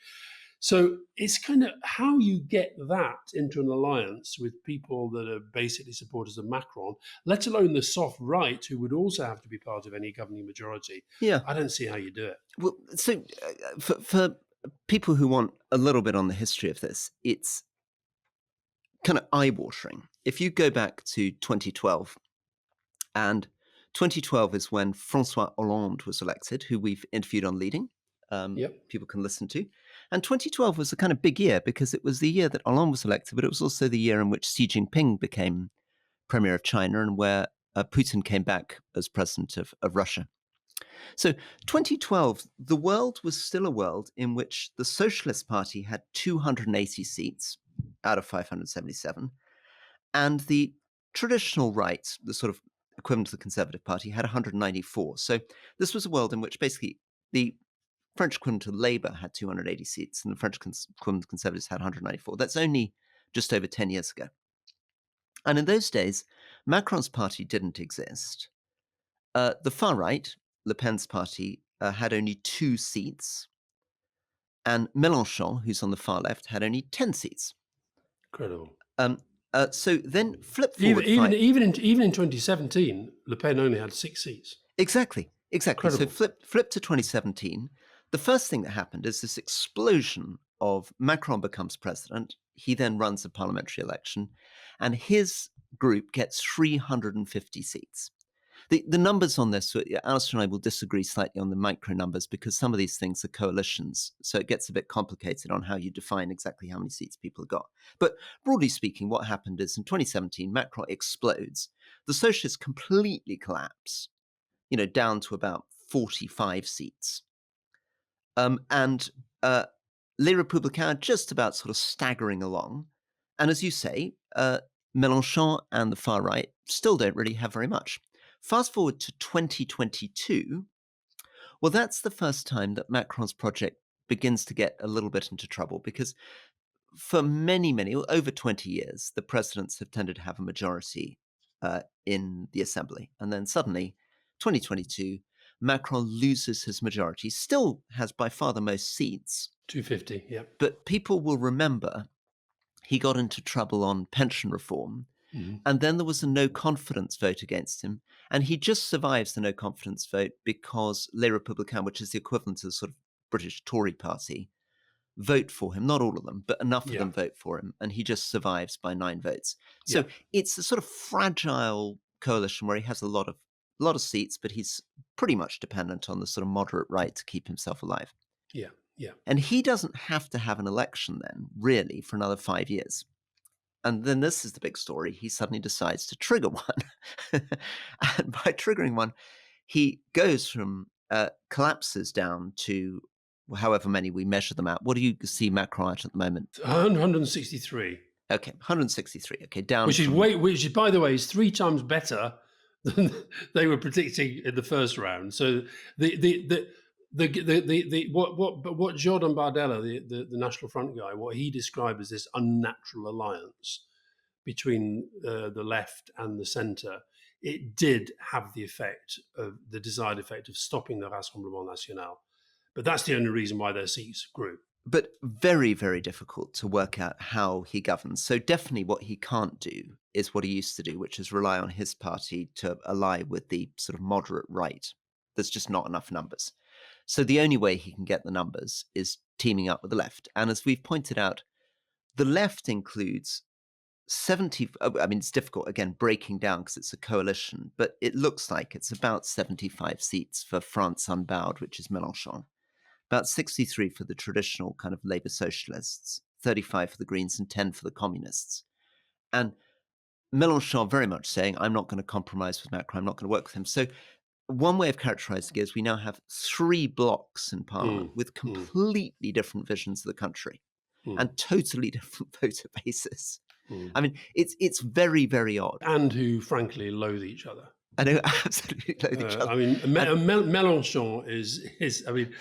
So it's kind of how you get that into an alliance with people that are basically supporters of Macron, let alone the soft right, who would also have to be part of any governing majority. Yeah, I don't see how you do it. Well, so for people who want a little bit on the history of this, it's kind of eye-watering. If you go back to 2012, and 2012 is when François Hollande was elected, who we've interviewed on Leading. People can listen to. And 2012 was a kind of big year because it was the year that Hollande was elected, but it was also the year in which Xi Jinping became premier of China and where Putin came back as president of Russia. So 2012, the world was still a world in which the Socialist Party had 280 seats out of 577, and the traditional right, the sort of equivalent to the Conservative Party, had 194. So this was a world in which basically the French equivalent to Labour had 280 seats, and the French equivalent to Conservatives had 194. That's only just over 10 years ago. And in those days, Macron's party didn't exist. The far right, Le Pen's party, had only 2 seats, and Mélenchon, who's on the far left, had only 10 seats. Incredible. So then flip forward. Even in 2017, Le Pen only had 6 seats. Exactly. Incredible. So flip to 2017. The first thing that happened is this explosion of Macron becomes president. He then runs a parliamentary election, and his group gets 350 seats. The numbers on this, Alastair and I will disagree slightly on the micro numbers because some of these things are coalitions, so it gets a bit complicated on how you define exactly how many seats people have got. But broadly speaking, what happened is in 2017, Macron explodes. The socialists completely collapse, down to about 45 seats. And Les Républicains are just about sort of staggering along. And as you say, Mélenchon and the far right still don't really have very much. Fast forward to 2022. Well, that's the first time that Macron's project begins to get a little bit into trouble because for many, over 20 years, the presidents have tended to have a majority in the assembly. And then suddenly, 2022, Macron loses his majority, still has by far the most seats. 250, yeah. But people will remember he got into trouble on pension reform. Mm-hmm. And then there was a no confidence vote against him. And he just survives the no confidence vote because Les Républicains, which is the equivalent of the sort of British Tory party, vote for him. Not all of them, but enough of them vote for him. And he just survives by 9 votes. So it's a sort of fragile coalition where he has a lot of seats, but he's pretty much dependent on the sort of moderate right to keep himself alive. Yeah. And he doesn't have to have an election then, really, for another 5 years. And then this is the big story. He suddenly decides to trigger one. And by triggering one, he goes from collapses down to however many we measure them at. What do you see Macron at the moment? 163. Okay, 163. Okay, down. Which is, by the way, is 3 times better than they were predicting in the first round. So what Jordan Bardella, the National Front guy, what he described as this unnatural alliance between the left and the centre, it did have the desired effect of stopping the Rassemblement National. But that's the only reason why their seats grew. But very, very difficult to work out how he governs. So definitely what he can't do is what he used to do, which is rely on his party to ally with the sort of moderate right. There's just not enough numbers. So the only way he can get the numbers is teaming up with the left. And as we've pointed out, the left includes 70, I mean, it's difficult, again, breaking down because it's a coalition, but it looks like it's about 75 seats for France Unbowed, which is Mélenchon, about 63 for the traditional kind of Labour socialists, 35 for the Greens and 10 for the communists. And Mélenchon very much saying, I'm not going to compromise with Macron, I'm not going to work with him. So one way of characterizing it is we now have 3 blocks in Parliament with completely different visions of the country and totally different voter bases. I mean, it's very, very odd. And who, frankly, loathe each other. I know, absolutely loathe each other. I mean, Mélenchon is, I mean,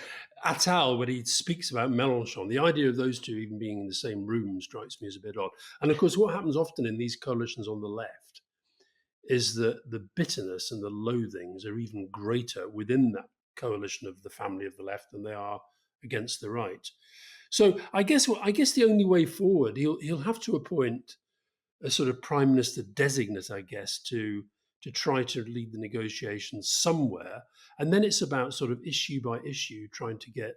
Attal, when he speaks about Mélenchon, the idea of those two even being in the same room strikes me as a bit odd. And of course, what happens often in these coalitions on the left is that the bitterness and the loathings are even greater within that coalition of the family of the left than they are against the right. So I guess the only way forward, he'll have to appoint a sort of prime minister designate, I guess, to try to lead the negotiations somewhere, and then it's about sort of issue by issue trying to get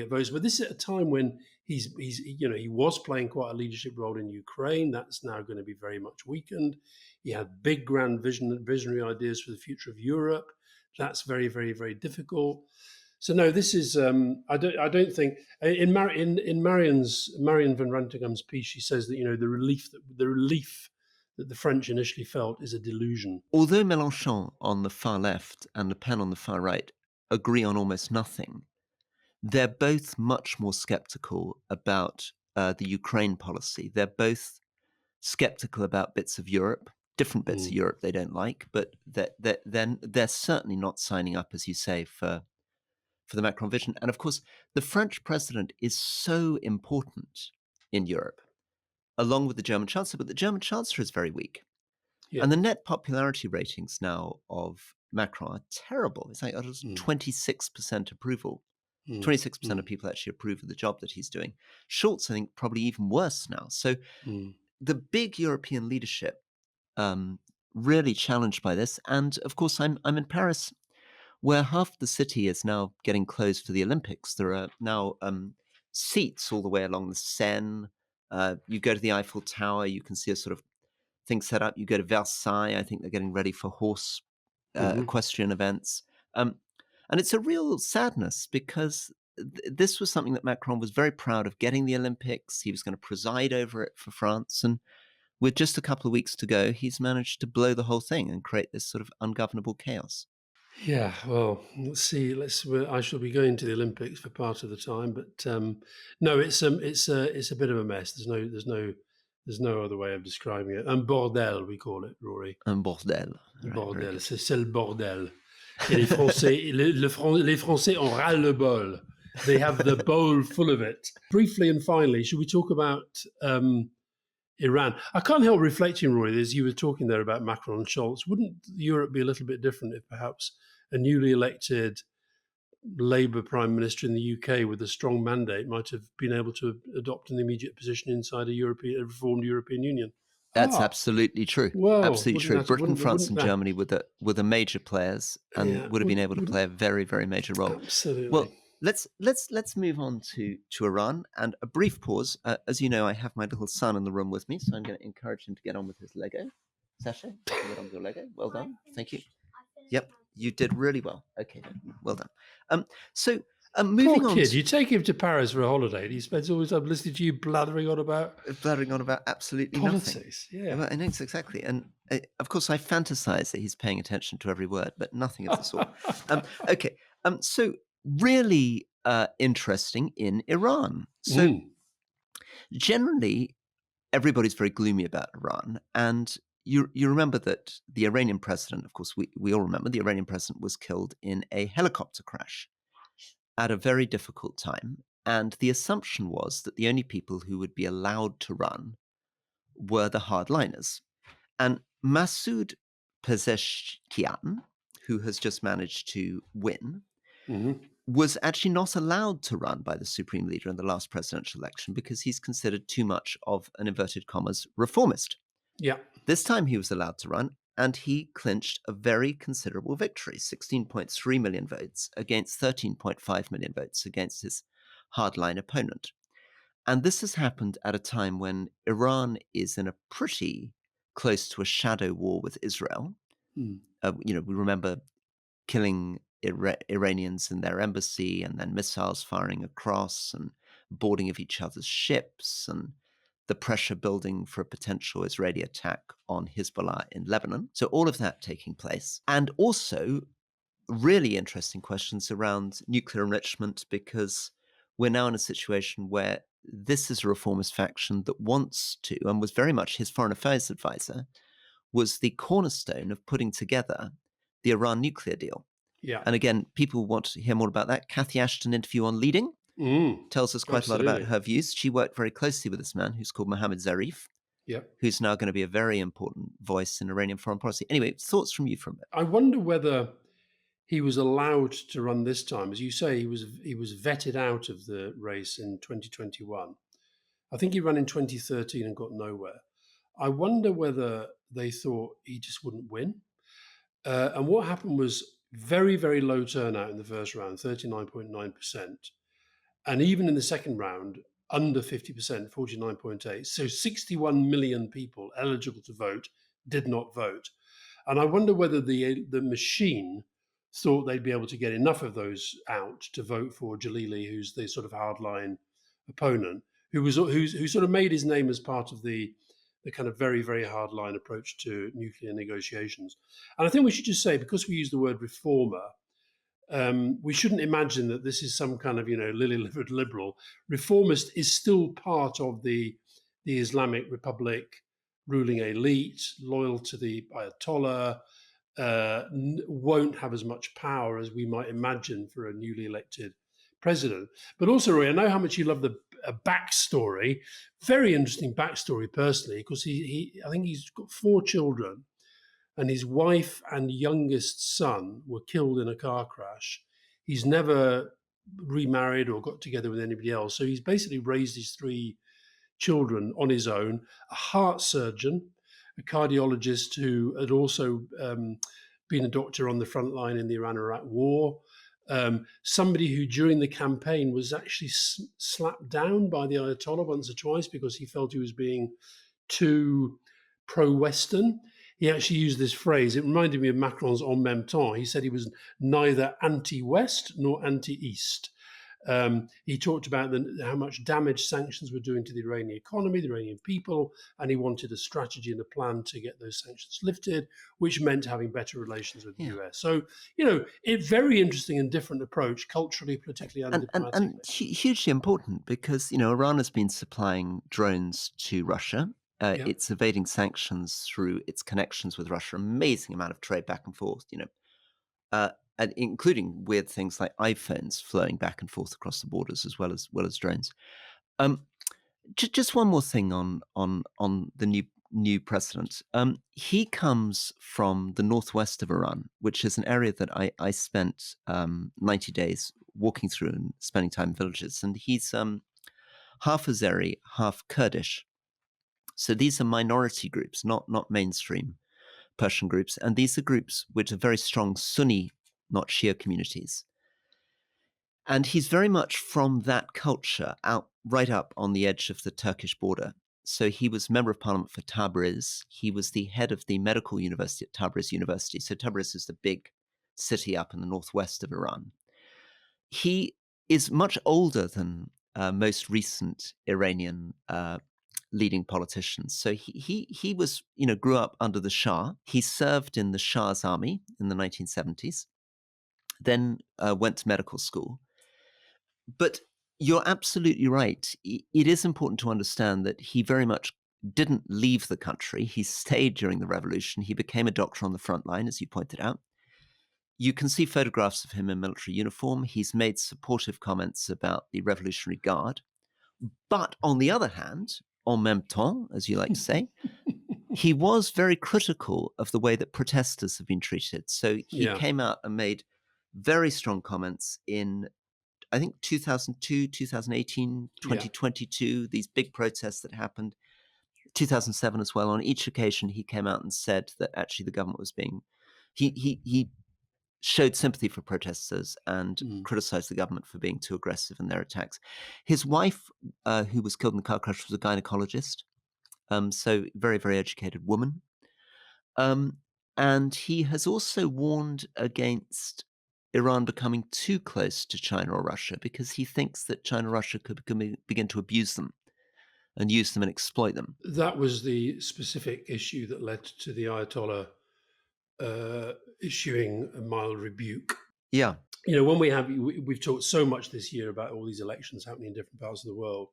votes. But this is at a time when he was playing quite a leadership role in Ukraine. That's now going to be very much weakened. He had big, grand visionary ideas for the future of Europe. That's very, very, very difficult. So no, this is I don't think in Marion van Rantingham piece, she says that the relief that the French initially felt is a delusion. Although Mélenchon on the far left and Le Pen on the far right agree on almost nothing, they're both much more skeptical about the Ukraine policy. They're both skeptical about bits of Europe, different bits of Europe they don't like, but they're certainly not signing up, as you say, for the Macron vision. And of course, the French president is so important in Europe, along with the German chancellor, but the German chancellor is very weak. Yeah. And the net popularity ratings now of Macron are terrible. It's like 26% approval. 26% of people actually approve of the job that he's doing. Schulz, I think, probably even worse now. So the big European leadership really challenged by this. And of course, I'm in Paris, where half the city is now getting closed for the Olympics. There are now seats all the way along the Seine. You go to the Eiffel Tower, you can see a sort of thing set up. You go to Versailles, I think they're getting ready for horse equestrian events. And it's a real sadness because this was something that Macron was very proud of, getting the Olympics. He was going to preside over it for France. And with just a couple of weeks to go, he's managed to blow the whole thing and create this sort of ungovernable chaos. Yeah, well, let's see. I shall be going to the Olympics for part of the time, but no, it's a bit of a mess. There's no other way of describing it. Un bordel, we call it, Rory. Un bordel. Right, very Bordel, good. c'est le bordel. Et les Français, les Français en ras le bol. They have the bowl full of it. Briefly and finally, should we talk about Iran? I can't help reflecting, Roy, as you were talking there about Macron and Scholz. Wouldn't Europe be a little bit different if perhaps a newly elected Labour Prime Minister in the UK with a strong mandate might have been able to adopt an immediate position inside a reformed European Union? That's Ah, absolutely true. well, Absolutely wouldn't true. that Britain, France, wouldn't and that Germany were the major players and yeah would have been able to wouldn't play a very, very major role. absolutely. Well, let's move on to Iran and a brief pause. As you know, I have my little son in the room with me, so I'm going to encourage him to get on with his Lego. Sasha, get on with your Lego. Well done. Thank you. Yep, you did really well. Okay, well done. So moving Poor on. kid, you take him to Paris for a holiday and he spends all his time listening to you blathering on about blathering on about absolutely nothing. politics. Yeah. Well, I know exactly. And of course, I fantasize that he's paying attention to every word, but nothing of the sort. Okay. So really interesting in Iran. So generally, everybody's very gloomy about Iran. And you remember that the Iranian president, of course, we all remember the Iranian president was killed in a helicopter crash at a very difficult time. And the assumption was that the only people who would be allowed to run were the hardliners. And Masoud Pezeshkian, who has just managed to win, was actually not allowed to run by the supreme leader in the last presidential election because he's considered too much of an inverted commas reformist. Yeah. This time he was allowed to run, and he clinched a very considerable victory, 16.3 million votes against 13.5 million votes against his hardline opponent. And this has happened at a time when Iran is in a pretty close to a shadow war with Israel. We remember killing Iranians in their embassy and then missiles firing across and boarding of each other's ships and the pressure building for a potential Israeli attack on Hezbollah in Lebanon. So all of that taking place. And also really interesting questions around nuclear enrichment, because we're now in a situation where this is a reformist faction that wants to, and was very much his foreign affairs advisor, was the cornerstone of putting together the Iran nuclear deal. Yeah. And again, people want to hear more about that. Cathy Ashton interview on Leading tells us quite a lot about her views. She worked very closely with this man who's called Mohammad Zarif, who's now going to be a very important voice in Iranian foreign policy. Anyway, thoughts from you from it. I wonder whether he was allowed to run this time. As you say, he was vetted out of the race in 2021. I think he ran in 2013 and got nowhere. I wonder whether they thought he just wouldn't win. And what happened was very, very low turnout in the first round, 39.9%. And even in the second round, under 50%, 49.8%. So 61 million people eligible to vote did not vote. And I wonder whether the machine thought they'd be able to get enough of those out to vote for Jalili, who's the sort of hardline opponent, who sort of made his name as part of the kind of very, very hardline approach to nuclear negotiations. And I think we should just say, because we use the word reformer, we shouldn't imagine that this is some kind of lily-livered liberal. Reformist is still part of the Islamic Republic ruling elite, loyal to the Ayatollah, won't have as much power as we might imagine for a newly elected president. But also, Roy, I know how much you love the backstory. Very interesting backstory, personally, because I think he's got 4 children, and his wife and youngest son were killed in a car crash. He's never remarried or got together with anybody else. So he's basically raised his 3 children on his own, a heart surgeon, a cardiologist who had also been a doctor on the front line in the Iran-Iraq war, somebody who during the campaign was actually slapped down by the Ayatollah once or twice because he felt he was being too pro-Western. He actually used this phrase. It reminded me of Macron's en même temps. He said he was neither anti-West nor anti-East. He talked about how much damage sanctions were doing to the Iranian economy, the Iranian people, and he wanted a strategy and a plan to get those sanctions lifted, which meant having better relations with the Yeah. US. So, a very interesting and different approach, culturally, politically, and And diplomatically. hugely important because, Iran has been supplying drones to Russia. Yeah. It's evading sanctions through its connections with Russia. Amazing amount of trade back and forth, uh, and including weird things like iPhones flowing back and forth across the borders as well as drones. Um, just one more thing on the new president. He comes from the northwest of Iran, which is an area that I spent 90 days walking through and spending time in villages. And he's half Azeri, half Kurdish. So these are minority groups, not mainstream Persian groups, and these are groups which are very strong Sunni, not Shia communities. And he's very much from that culture, out right up on the edge of the Turkish border. So he was member of parliament for Tabriz. He was the head of the medical university at Tabriz University. So Tabriz is the big city up in the northwest of Iran. He is much older than most recent Iranian leading politicians. So he was, grew up under the Shah. He served in the Shah's army in the 1970s, then went to medical school. But you're absolutely right. It is important to understand that he very much didn't leave the country. He stayed during the revolution. He became a doctor on the front line, as you pointed out. You can see photographs of him in military uniform. He's made supportive comments about the Revolutionary Guard. But on the other hand, en même temps, as you like to say, he was very critical of the way that protesters have been treated. So he Yeah. came out and made very strong comments in, I think, 2002, 2018, Yeah. 2022, these big protests that happened, 2007 as well. On each occasion, he came out and said that actually the government was being, he showed sympathy for protesters and criticized the government for being too aggressive in their attacks. His wife, who was killed in the car crash, was a gynecologist. So very, very educated woman. And he has also warned against Iran becoming too close to China or Russia because he thinks that China or Russia could begin to abuse them and use them and exploit them. That was the specific issue that led to the Ayatollah issuing a mild rebuke. Yeah. When we've talked so much this year about all these elections happening in different parts of the world.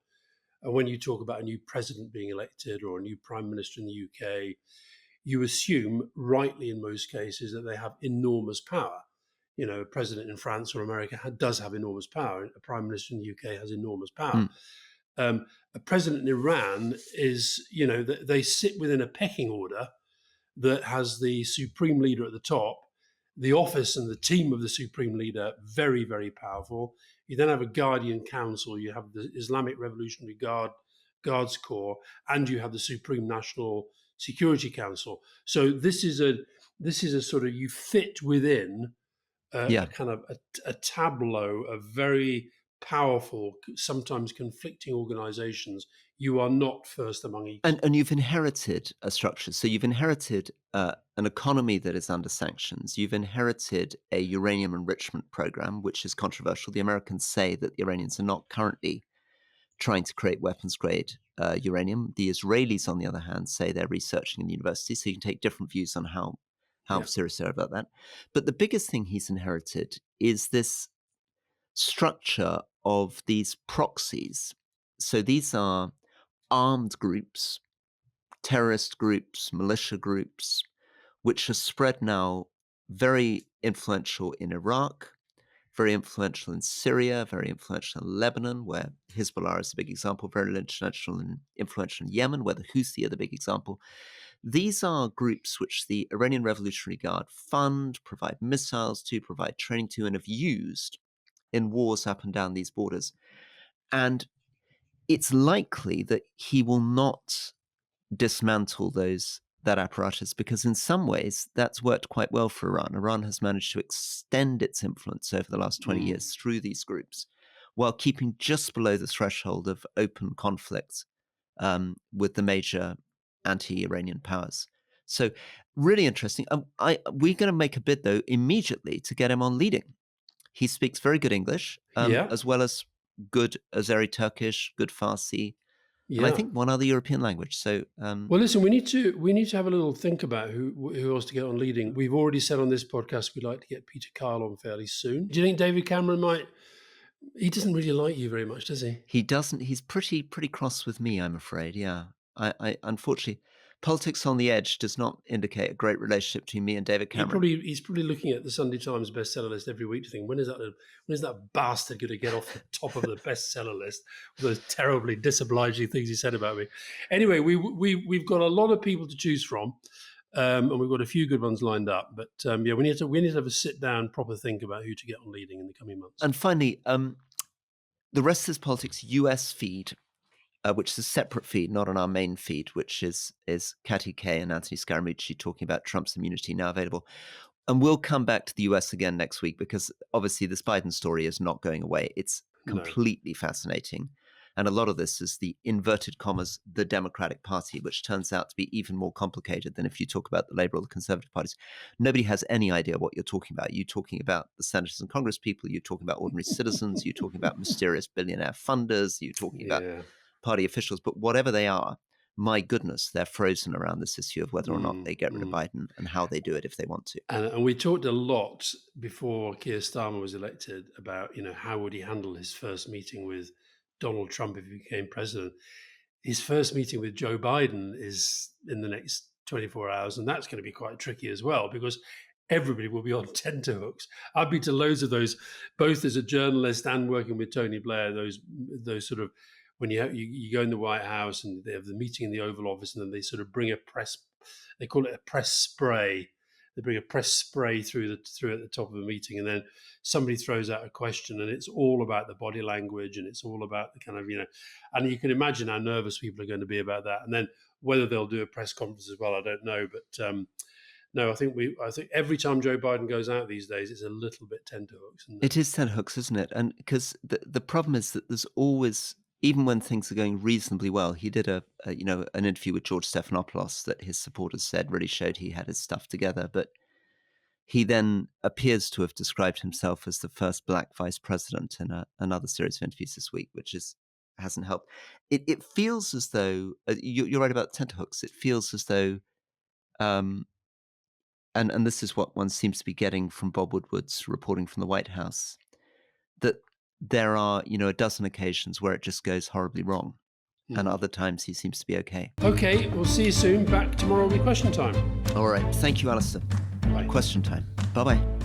And when you talk about a new president being elected or a new prime minister in the UK, you assume, rightly in most cases, that they have enormous power. A president in France or America does have enormous power. A prime minister in the UK has enormous power. A president in Iran is, they sit within a pecking order that has the supreme leader at the top, the office and the team of the supreme leader very, very powerful. You then have a guardian council. You have the Islamic Revolutionary Guards Corps, and you have the Supreme National Security Council. So this is a sort of, you fit within a kind of a tableau of very powerful, sometimes conflicting organizations. You are not first among equals. And you've inherited a structure. So you've inherited an economy that is under sanctions. You've inherited a uranium enrichment program, which is controversial. The Americans say that the Iranians are not currently trying to create weapons-grade uranium. The Israelis, on the other hand, say they're researching in the university. So you can take different views on how serious they are about that. But the biggest thing he's inherited is this structure of these proxies. So these are armed groups, terrorist groups, militia groups, which are spread now, very influential in Iraq, very influential in Syria, very influential in Lebanon, where Hezbollah is a big example, very influential in Yemen, where the Houthi are the big example. These are groups which the Iranian Revolutionary Guard fund, provide missiles to, provide training to, and have used in wars up and down these borders. And it's likely that he will not dismantle that apparatus because in some ways that's worked quite well for Iran. Iran has managed to extend its influence over the last 20 years through these groups while keeping just below the threshold of open conflict with the major anti-Iranian powers. So really interesting. We're going to make a bid, though, immediately to get him on leading He speaks very good English, Yeah. as well as good Azeri Turkish, good Farsi, and I Yeah. think one other European language. So Well, listen, we need to have a little think about who else to get on leading. We've already said on this podcast we'd like to get Peter Kyle on fairly soon. Do you think David Cameron might? He doesn't really like you very much, does he? he doesn't. He's pretty cross with me, I'm afraid. Yeah, I unfortunately, politics on the edge does not indicate a great relationship between me and David Cameron. He's probably looking at the Sunday Times bestseller list every week to think, when is that bastard going to get off the top of the bestseller list with those terribly disobliging things he said about me? Anyway, we've got a lot of people to choose from, and we've got a few good ones lined up. But yeah, we need to have a sit down, proper think about who to get on leading in the coming months. And finally, the Rest is Politics US feed, which is a separate feed, not on our main feed, which is Katty Kay and Anthony Scaramucci talking about Trump's immunity, now available. And we'll come back to the US again next week, because obviously this Biden story is not going away. It's completely fascinating. And a lot of this is the inverted commas, the Democratic Party, which turns out to be even more complicated than if you talk about the Labour or the Conservative parties. Nobody has any idea what you're talking about. You're talking about the senators and Congress people. You're talking about ordinary citizens. You're talking about mysterious billionaire funders. You're talking about party officials. But whatever they are, my goodness, they're frozen around this issue of whether or not they get rid of Biden and how they do it if they want to. And we talked a lot before Keir Starmer was elected about, how would he handle his first meeting with Donald Trump if he became president. His first meeting with Joe Biden is in the next 24 hours, and that's going to be quite tricky as well, because everybody will be on tenterhooks. I've been to loads of those, both as a journalist and working with Tony Blair, those sort of, when you go in the White House and they have the meeting in the Oval Office, and then they sort of bring they call it a press spray. They bring a press spray through at the top of a meeting, and then somebody throws out a question, and it's all about the body language, and it's all about the kind of, and you can imagine how nervous people are going to be about that. And then whether they'll do a press conference as well, I don't know. But no, I think every time Joe Biden goes out these days, it's a little bit tenterhooks. It is tenterhooks, isn't it? And because the problem is that there's always, even when things are going reasonably well, he did an interview with George Stephanopoulos that his supporters said really showed he had his stuff together. But he then appears to have described himself as the first black vice president in another series of interviews this week, which hasn't helped. It feels as though, you're right about tenterhooks, it feels as though, and this is what one seems to be getting from Bob Woodward's reporting from the White House, that there are, a dozen occasions where it just goes horribly wrong. And other times he seems to be okay. Okay, we'll see you soon. Back tomorrow will be question time. All right. Thank you, Alastair. Bye. Question time. Bye-bye.